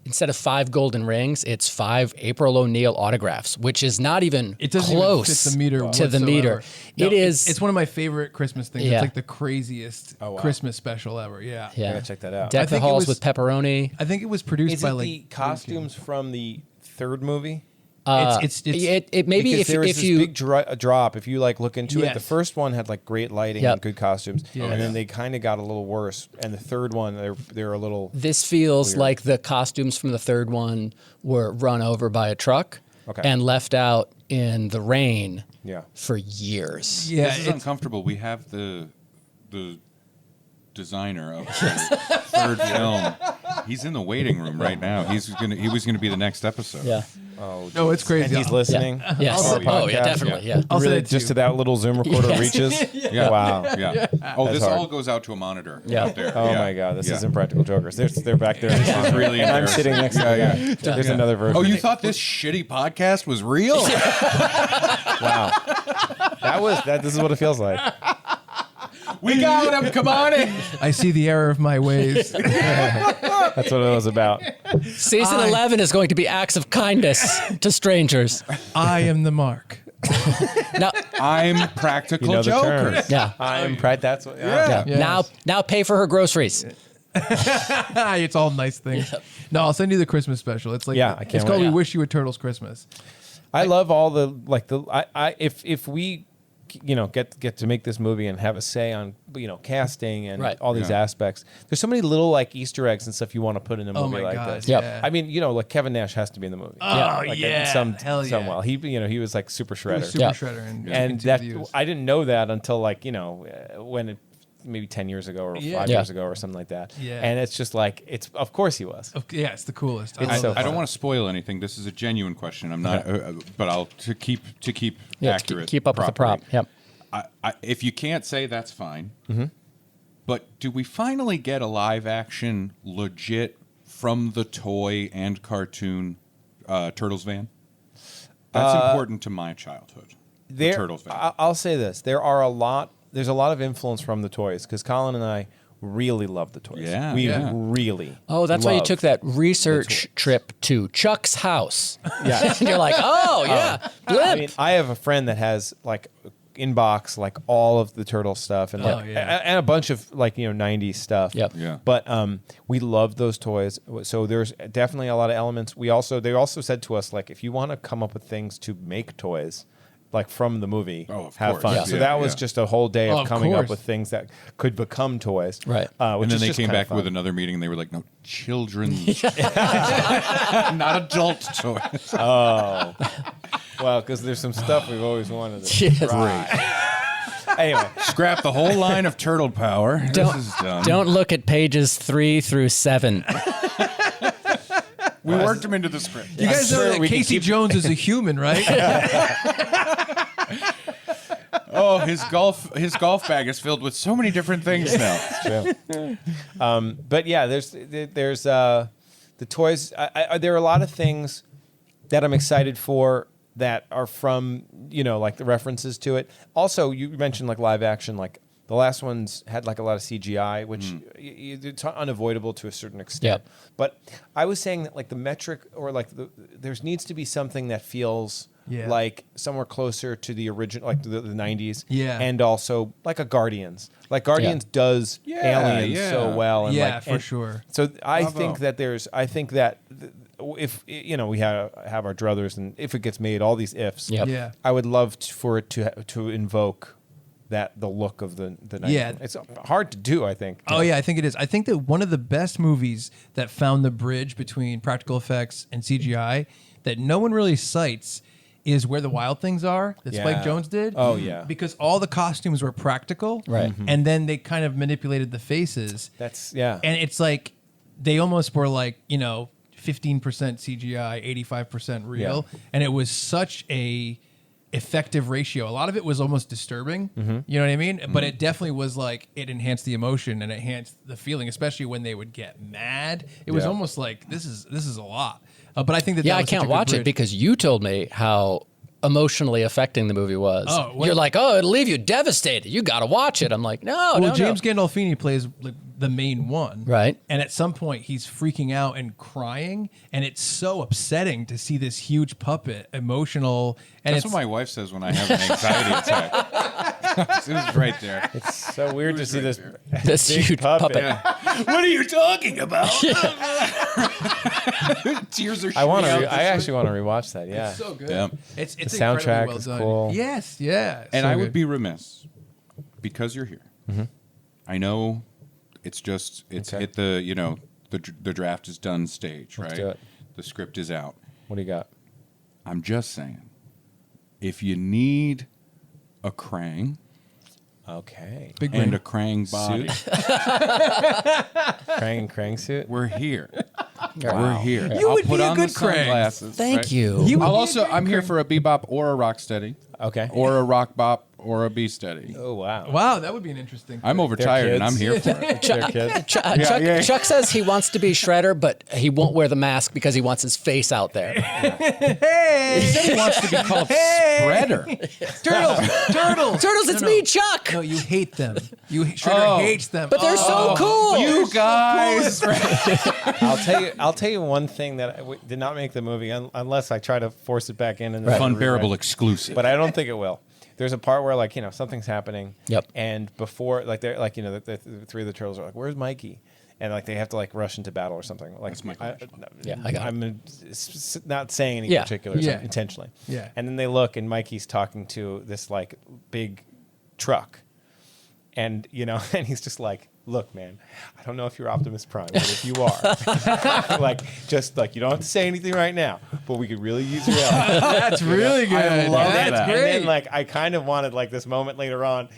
instead of 5 golden rings, it's 5 April O'Neil autographs, which is not even It doesn't close even fit the meter to the meter. whatsoever. No, It is. It's one of my favorite Christmas things. Yeah. It's like the craziest wow. Christmas special ever. Yeah. yeah. gotta check that out. Deck I the think it halls was- with pepperoni. I think it was produced Is by it like the costumes from the third movie? it's It maybe Because if there was if this you big drop, if you like look into it, Yes. the first one had like great lighting Yep. and good costumes, Yeah. and then they kind of got a little worse. And the third one, they're a little. this feels Weird. like the costumes from the third one were run over by a truck Okay. and left out in the rain Yeah. for years. yeah. This is uncomfortable. We have the designer of the third film. He's in the waiting room right now. He was gonna be the next episode. Yeah. Oh, No, it's crazy. And he's listening. Yes. Also- Oh yeah, podcast. definitely. Yeah. I'll send Really, it to just you. to that little Zoom recorder Yes. reaches. Yeah. Wow. Yeah. Oh, That's this hard. all goes out to a monitor. Yeah. Out there. Oh Yeah. my God, this Yeah. is Impractical Jokers. They're back there. This is really And I'm embarrassing. sitting next to Yeah, them. yeah. There's another version. Oh, you thought this shitty podcast was real? Wow. This is what it feels like. We got him. Come on in. I see the error of my ways. That's what it was about. Season 11 is going to be acts of kindness to strangers. I am the mark. Now, I'm Practical You know the Jokers. terms. yeah. I'm Pratt. That's what. Yeah. Yes. Now pay for her groceries. It's all nice things. No, I'll send you the Christmas special. It's like Yeah, I can't it's called wait. We Wish You Were Turtles Christmas. I love all the if we get to make this movie and have a say on casting and Right. all these Yeah. aspects. There's so many little like Easter eggs and stuff you want to put in a movie Oh my like god. this. Yep. Yeah. I mean, like Kevin Nash has to be in the movie. Oh, Like, yeah. Hell yeah. Well, he was like super He shredder. was Super Yeah. Shredder and And Continued that Views. I didn't know that until like when it maybe 10 years ago or Yeah. 5 Yeah. years ago or something like that. Yeah. And it's just like of course he was. Yeah, it's the coolest. It's love so it. I don't want to spoil anything. This is a genuine question. I'm not, but I'll to keep Yeah, accurate. keep up with the prop. property. Yep. If you can't say, that's fine. Mm-hmm. But do we finally get a live action legit from the toy and cartoon Turtles van? That's important to my childhood. The Turtles van. I'll say this: there's a lot of influence from the toys because Colin and I really love the toys. Yeah, we yeah. really. Oh, that's why you love took that research trip to Chuck's house. Yeah. And you're like, oh, yeah, blimp. I mean, I have a friend that has like inbox like all of the turtle stuff and like yeah. and a bunch of like 90s stuff. Yep. Yeah. But we love those toys. So there's definitely a lot of elements. They also said to us like if you want to come up with things to make toys like from the movie, Of have course. fun. Yeah. So Yeah, that was yeah. just a whole day Oh, of of coming up course. with things that could become toys. Right. Which And then is they just came kinda back with fun. another meeting and they were like, no, children's, not adult toys. Well, because there's some stuff we've always wanted to Yes. try. Anyway, Scrap the whole line of Turtle Power. This is done. Don't look at pages 3 through 7. We worked them into the script. You guys know sure that we can Casey keep- Jones is a human, right? Oh, his golf bag is filled with so many different things now. but yeah, there's the toys. There are a lot of things that I'm excited for that are from like the references to it. Also, you mentioned like live action, like the last ones had like a lot of CGI, which it's unavoidable to a certain extent. Yep. But I was saying that like the metric or like there needs to be something that feels Yeah. like somewhere closer to the original, like the 90s. Yeah. And also like a Guardians. Like Guardians does Yeah, aliens yeah. so well. And Yeah, like, for and sure. So I Bravo. think that if we have our druthers and if it gets made, all these ifs. Yep. Yeah. I would love for it to invoke the look of the 90s. Yeah. It's hard to do, I think. Oh yeah, I think it is. I think that one of the best movies that found the bridge between practical effects and CGI that no one really cites is Where the Wild Things Are that Yeah. Spike Jonze did. Oh, yeah. Because all the costumes were practical. Right. And then they kind of manipulated the faces. That's yeah. And it's like they almost were like, 15% CGI, 85% real. Yeah. And it was such a effective ratio. A lot of it was almost disturbing. You know what I mean? But it definitely was like it enhanced the emotion and enhanced the feeling, especially when they would get mad. It was Yeah. almost like this is a lot. But I think that Yeah, that I was such a can't good watch it bridge. because you told me how emotionally affecting the movie was. Oh, what- You're like, oh, it'll leave you devastated. You got to watch it. I'm like, no, well, no, James no. Gandolfini plays like the main one, Right. And at some point, he's freaking out and crying, and it's so upsetting to see this huge puppet emotional. And That's it's what my wife says when I have an anxiety attack. It was right there. It's so weird to see this This big huge puppet. What are you talking about? Tears are. I want to. shooting out I actually want to rewatch that. Yeah. so good. Yeah. It's The incredibly soundtrack well is done. cool. Yes, yeah. And so I good. would be remiss because you're here. I know it's Okay. hit the the draft is done stage, right? do it. The script is out. What do you got? I'm just saying, if you need a Krang Okay. big and brain. a Krang body, Krang suit. we're here. Wow. We're here. You I'll would put be a on good the Krang. sunglasses. Thank right? you. You would I'll be a also. great I'm here Krang. for a bebop or a rock steady, Okay. or a rock bop or a B steady. Oh wow. Wow, that would be an interesting. I'm overtired and kids. I'm here for it. They're kids. Chuck says he wants to be Shredder, but he won't wear the mask because he wants his face out there. He said he wants to be called Spreader. Turtles. Turtles, it's me, Chuck. No, you hate them. Shredder hates them. But they're so cool. You guys. I'll tell you one thing that did not make the movie unless I try to force it back in. Funbearable exclusive. But I don't think it will. There's a part where something's happening. Yep. And before they're the three of the turtles are like, "Where's Mikey?" And they have to rush into battle or something. Like That's my question. Yeah, I got it. I'm not saying any Yeah. particulars Yeah. intentionally. Yeah. And then they look, and Mikey's talking to this big truck, and and he's just like, "Look, man, I don't know if you're Optimus Prime, but if you are, you don't have to say anything right now, but we could really use your help." That's really good. I love That's that. great. And then I kind of wanted this moment later on.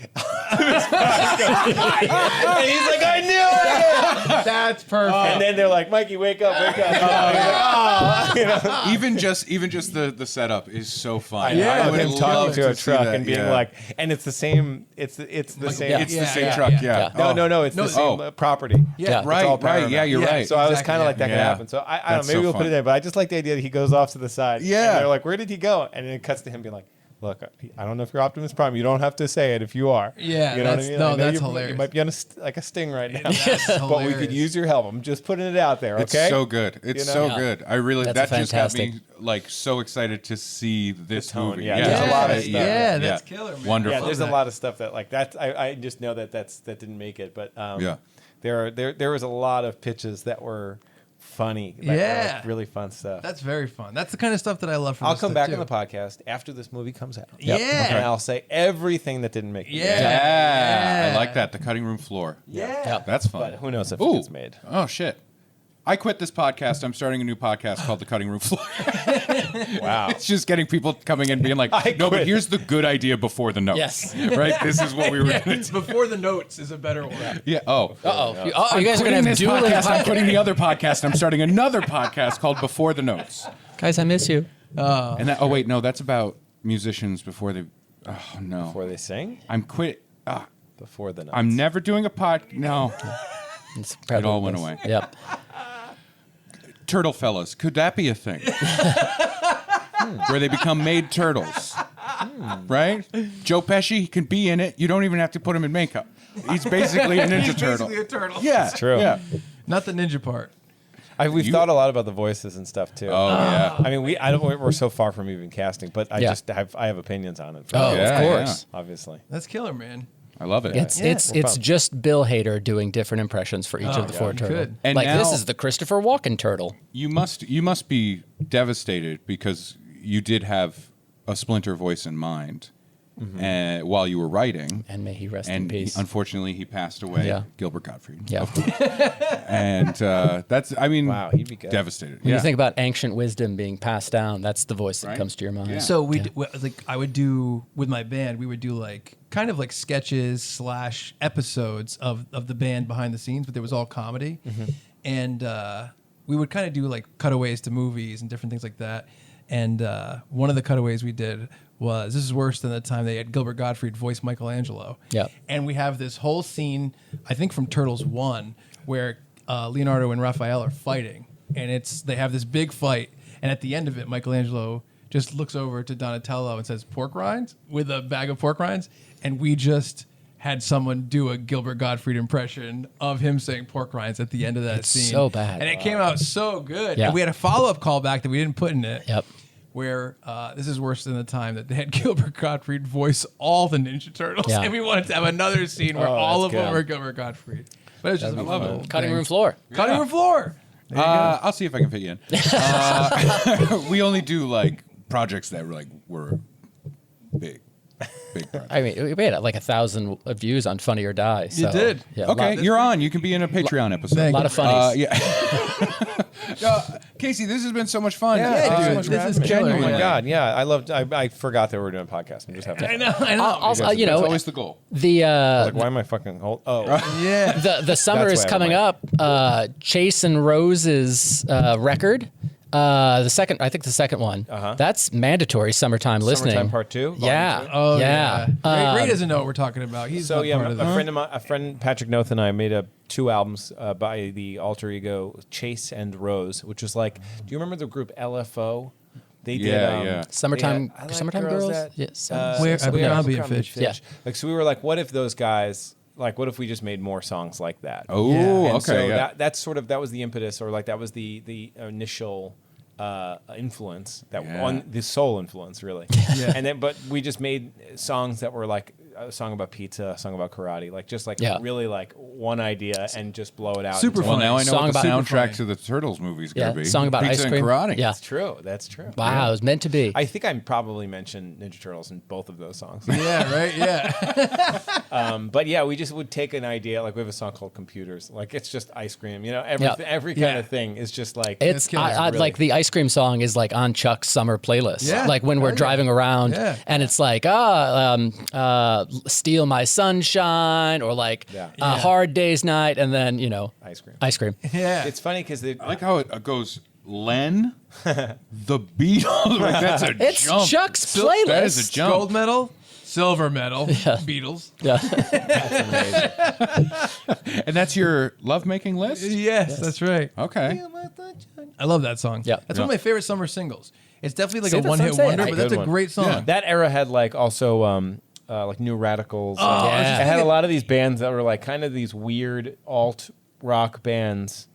And he's like, "I knew it!" That's perfect. And then they're like, "Mikey, wake up, wake up." And he's like, "Oh," even just the setup is so fun. Yeah, I would him love talking to a see truck that, and being yeah. like, and it's the same. It's the same. Yeah. It's Yeah, the same yeah, truck. yeah. Yeah. Yeah. No, it's the same property. Yeah. Right. all Right. Paramount. Yeah. You're Yeah, right. So I was Exactly, kind of yeah. like that could Yeah. happen. So I don't That's know. Maybe so we'll put it fun. in, but I just like the idea that he goes off to the side. Yeah. And they're like, "Where did he go?" And then it cuts to him being like, "Look, I don't know if you're Optimus Prime. You don't have to say it if you are." Yeah, You know what I that's- mean? no, I know that's you hilarious. might be on a sting right now, That's but we could hilarious. use your help. I'm just putting it out there. It's Okay. so good. It's You know? so Yeah. good. I really That's that just got me fantastic. so excited to see this tone, movie. yeah, there's a lot of stuff. Yeah, that's killer, man. Wonderful. Yeah, there's that. a lot of stuff that that's. I just know that didn't make it, but Yeah. there was a lot of pitches that were funny. Yeah. really fun stuff. That's very fun. That's the kind of stuff that I love from I'll this come stuff, back too. on the podcast after this movie comes out. Yeah. And I'll say everything that didn't make the movie. Yeah. Yeah. I like that. The cutting room floor. Yeah. Yep. That's fun. But who knows if Ooh. it gets made. Oh shit. I quit this podcast. I'm starting a new podcast called The Cutting Room Floor. Wow. It's just getting people coming in being like, I no, but quit. here's the good idea before the notes. Yes. Right? This is what we were going to do. Before the notes is a better one. Yeah. Oh. Uh-oh. You guys are going to have this dueling podcast. I'm podcasts. quitting the other podcast. I'm starting another podcast called Before the Notes. Guys, I miss you. And that, oh, wait, no, that's about musicians before they, oh, no. Before they sing? I'm quit. Before the notes. I'm never doing a no. It's It all went away. Yep. Turtle fellas, could that be a thing? Where they become made turtles. Right? Joe Pesci can be in it. You don't even have to put him in makeup. He's basically a Ninja Turtle. Basically a turtle. Yeah. It's true. Yeah. Not the ninja part. We've thought a lot about the voices and stuff too. Oh, yeah. I mean, we're so far from even casting, but I Yeah. have opinions on it. Oh, Yeah, of course. Obviously. That's killer, man. I love it. It's Yeah. it's Well, it's fun. just Bill Hader doing different impressions for each of the four you turtles. could. And like this now- is the Christopher Walken turtle. You must be devastated because you did have a Splinter voice in mind. while you were writing. And may he rest in And peace. Unfortunately, he passed away. Yeah. Gilbert Gottfried. Yeah. Of course. And that's, I mean, Wow, he'd be good. devastated. When you think about ancient wisdom being passed down, that's the voice that Right? comes to your mind. Yeah. So I would do with my band. We would do like kind of like sketches / episodes of the band behind the scenes, but it was all comedy, and we would kind of do like cutaways to movies and different things like that. And one of the cutaways we did was, this is worse than the time they had Gilbert Gottfried voice Michelangelo. Yeah. And we have this whole scene, I think from Turtles 1, where Leonardo and Raphael are fighting, and they have this big fight, and at the end of it, Michelangelo just looks over to Donatello and says pork rinds with a bag of pork rinds, and we just had someone do a Gilbert Gottfried impression of him saying pork rinds at the end of that scene. so bad. And it came out so good. Yeah. And we had a follow-up callback that we didn't put in it. Yep. Where this is worse than the time that they had Gilbert Gottfried voice all the Ninja Turtles, Yeah. and we wanted to have another scene where Oh, all that's of them good. were Gilbert Gottfried. But it was just I love it. Cutting room floor. Cutting room floor. I'll see if I can fit you in. We only do like projects that were big projects. I mean, we had like 1,000 views on Funny or Die. So, did? Yeah, a Okay, lot, you're on. You can be in a Patreon episode. Thank lot of funnies. Yeah. Casey, this has been so much fun. Yeah, thanks so dude, much for this having is me. killer. Oh my Yeah. god, yeah, I forgot that we were doing a podcast. I'm just having. I know. Also, you That's know, always the goal. the Like, why am I fucking? Oh, Yeah. the summer That's is why I coming don't up. Chase and Rose's record. The second one. That's mandatory summertime listening. Summertime Part 2. Yeah. Oh yeah. yeah. Ray doesn't know what we're talking about. He's So not yeah, part of a this. friend Patrick Noth and I made 2 albums by the alter ego Chase and Rose, which was like, do you remember the group LFO? They did. Yeah. Summertime- they had, I Like Summertime Girls? That, Yeah, Where- Abercrombie and Fitch. Yeah. Like, so we were like, what if those guys? Like, what if we just made more songs like that? Oh, Yeah. And okay. so Yeah. that was the impetus, or like that was the initial influence Yeah. on the soul influence, really. Yeah. And then, but we just made songs that were like a song about pizza, a song about karate, like just like Yeah. really like one idea and just blow it out. Super into- Well, funny. now I know Song what the about- soundtrack to the Turtles movie is going Yeah, to be. song about Pizza ice and cream. karate. Yeah. That's true. That's true. Wow, it was meant to be. I think I probably mentioned Ninja Turtles in both of those songs. Yeah. Right. Yeah. But yeah, we just would take an idea. Like we have a song called Computers. Like it's just ice cream. You know, Yeah. every kind Yeah. of thing is just like It's killer. I Really. like the ice cream song is like on Chuck's summer playlist. Yeah. Like when we're Hell yeah. driving around Yeah. and it's like Steal My Sunshine or like Yeah. a Hard Day's Night and then ice cream. ice cream. Yeah. It's funny because I like how it goes. Len, the Beatles. Like, that's a It's jump. Chuck's playlist. That is a jump. Gold medal, silver medal, Beatles. Yeah. that's amazing. And that's your lovemaking list? Yes, that's right. Okay. I love that song. Yeah. That's one of my favorite summer singles. It's definitely like See, a that's what one-hit I'm saying. wonder, That's but a that's a good one. great song. Yeah. That era had like also like New Radicals. I was Yeah. just It had a thinking- lot of these bands that were like kind of these weird alt rock bands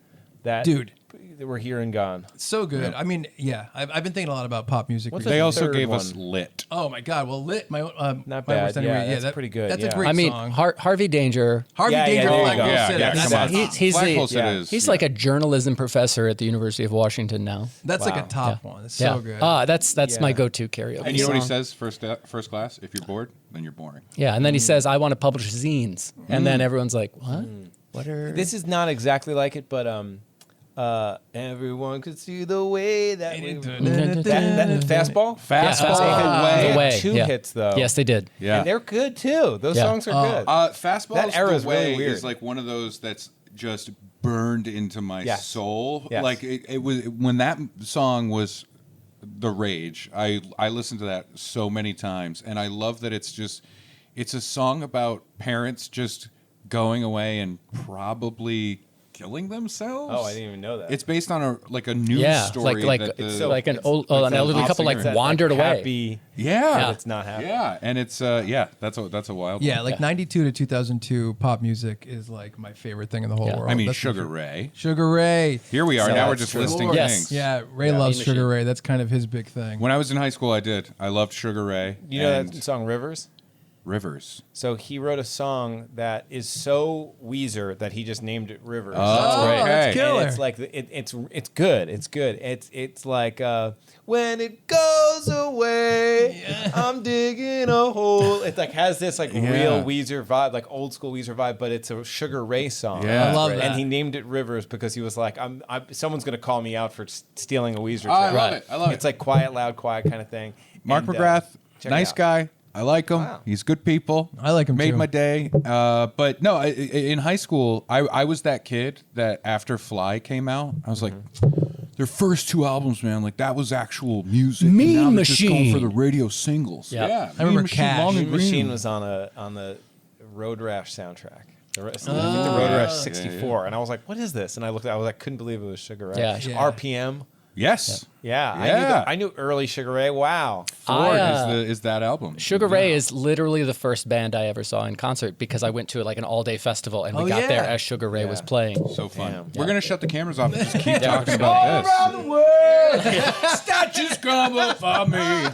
that Dude. that were here and gone. So good. I mean, yeah, I've been thinking a lot about pop music. What's recently. They the also third gave us one? Lit. Oh my God! Well, lit my Not my bad. worst enemy. Yeah, that's pretty good. That's Yeah. a great I mean, song. Harvey Danger. Harvey Yeah, Danger, there you Black go. Hole Yeah, City. yeah, That's- come on. He's Flagpole the- City yeah. is. He's like a journalism professor at the University of Washington now. That's like Wow. a top one. It's so good. That's Yeah. my go-to karaoke And you know what he song. says first class? If you're bored, then you're boring. Yeah, and then he says, "I want to publish zines," and then everyone's like, "What? What are?" This is not exactly like it, but everyone could see the way that we that fastball. Fastball The Away. Way. Two Yeah. hits though. Yes, they did. Yeah. And they're good too. Those Yeah. songs are good. Fastball That era is really Way weird. is like one of those that's just burned into my Yes. soul. Yes. Like it was when that song was the rage. I listened to that so many times, and I love that it's a song about parents just going away and probably killing themselves. Oh, I didn't even know that. It's based on a news Yeah, story. like that It's the- so- like an it's- old, like an the elderly pop couple like singer. wandered away. Happy. yeah, It's not happy. Yeah, and it's that's a wild Yeah, one. like 92 to 2002 pop music is like my favorite thing in the whole Yeah. world. I mean, That's for Sugar sure. Ray. Sugar Ray. Here we are. So now we're that's just true. listing Lord. Yes. things. Yeah, Ray Yeah. loves Mean Sugar Machine. Ray. That's kind of his big thing. When I was in high school, I did. I loved Sugar Ray. You know and that song Rivers? Rivers. So he wrote a song that is so Weezer that he just named it Rivers. Oh, great. That's okay. killer. And it's like it's good. It's good. It's like when it goes away, I'm digging a hole it like has this like real Weezer vibe, like old school Weezer vibe, but it's a Sugar Ray song. Yeah. I love that. And he named it Rivers because he was like, someone's gonna call me out for stealing a Weezer track. I love it. I love It's it. like quiet, loud, quiet kind of thing. Mark And, McGrath, check it nice out. guy. I like him. Wow. He's good people. I like him Made too. my day. But no, in high school, I was that kid that after Fly came out, I was like, their first 2 albums, man, like that was actual music. And Mean now they're just going Machine. for the radio singles. Yeah. Yeah. I remember Mean Machine, Cash. Long and Mean Machine Green. was on the Road Rash soundtrack. I think the Road Rash 64, and I was like, "What is this?" And I looked, I couldn't believe it was Sugar Ray. Yeah. Yeah. RPM. Yes. Yeah, Yeah. I knew early Sugar Ray. Wow. Ford I, is that album. Sugar Ray is literally the first band I ever saw in concert because I went to like an all-day festival and we Oh, got there yeah. as Sugar Ray was playing. So fun. Damn. We're going to shut the cameras off and just keep talking about this. Around the world, statues come for me. Yeah,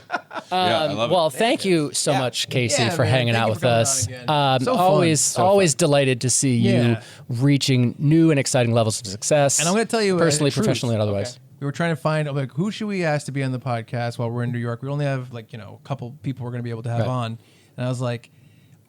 I love Well, it. thank you so much, Casey, Yeah, for man. hanging Thank out you with for coming us. on again. So fun. Always delighted to see you Yeah. reaching new and exciting levels of success. And I'm going to tell you, personally, truth. professionally, and otherwise. We were trying to find like who should we ask to be on the podcast while we're in New York. We only have like a couple people we're going to be able to have Right. on, and I was like,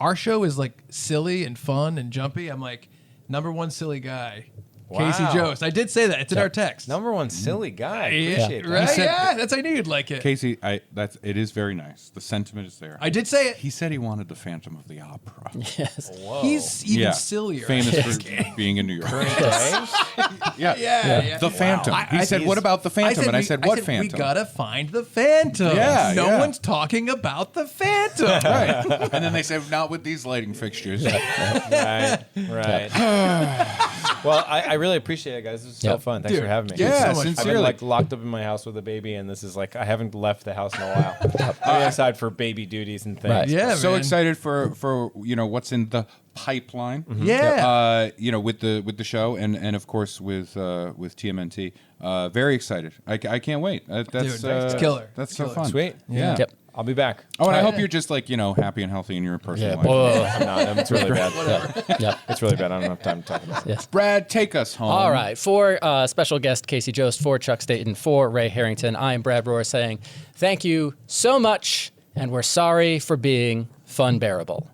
our show is like silly and fun and jumpy. I'm like, number 1 silly guy, Casey Wow. Jost. I did say that. It's in our text. Number 1 silly guy. Yeah, Appreciate that. right? said- Yeah, that's I knew you'd like it. Casey, it is very nice. The sentiment is there. I did say it. He said he wanted the Phantom of the Opera. Yes. He's even Yeah. sillier. Famous for being in New York. Yeah. Yeah. The Phantom. He said, "What about the Phantom?" And I said, "What Phantom?" We gotta find the Phantom. Yeah, no yeah. one's talking about the Phantom. Right. And then they said, "Not with these lighting fixtures." Right. Well, I really appreciate it, guys. This is so Yeah. fun. Thanks Dude, for having me. yeah, so much I've been sincerely. like locked up in my house with a baby, and this is like I haven't left the house in a while. I'm outside for baby duties and things. Right. Yeah, So man. excited for what's in the pipeline. Yeah. With the show and of course with TMNT. Very excited. I can't wait. That's Dude, it's killer. That's It's so killer. fun. Sweet. Yeah. Yep. I'll be back. Oh, and I hope you're just like happy and healthy in your personal life. Oh, I'm not. It's really bad. yeah. It's really bad. I don't have time to talk about it. Yes. Brad, take us home. All right. For special guest Casey Jost, for Chuck Staten, for Ray Harrington, I am Brad Rohr saying thank you so much, and we're sorry for being Funbearable.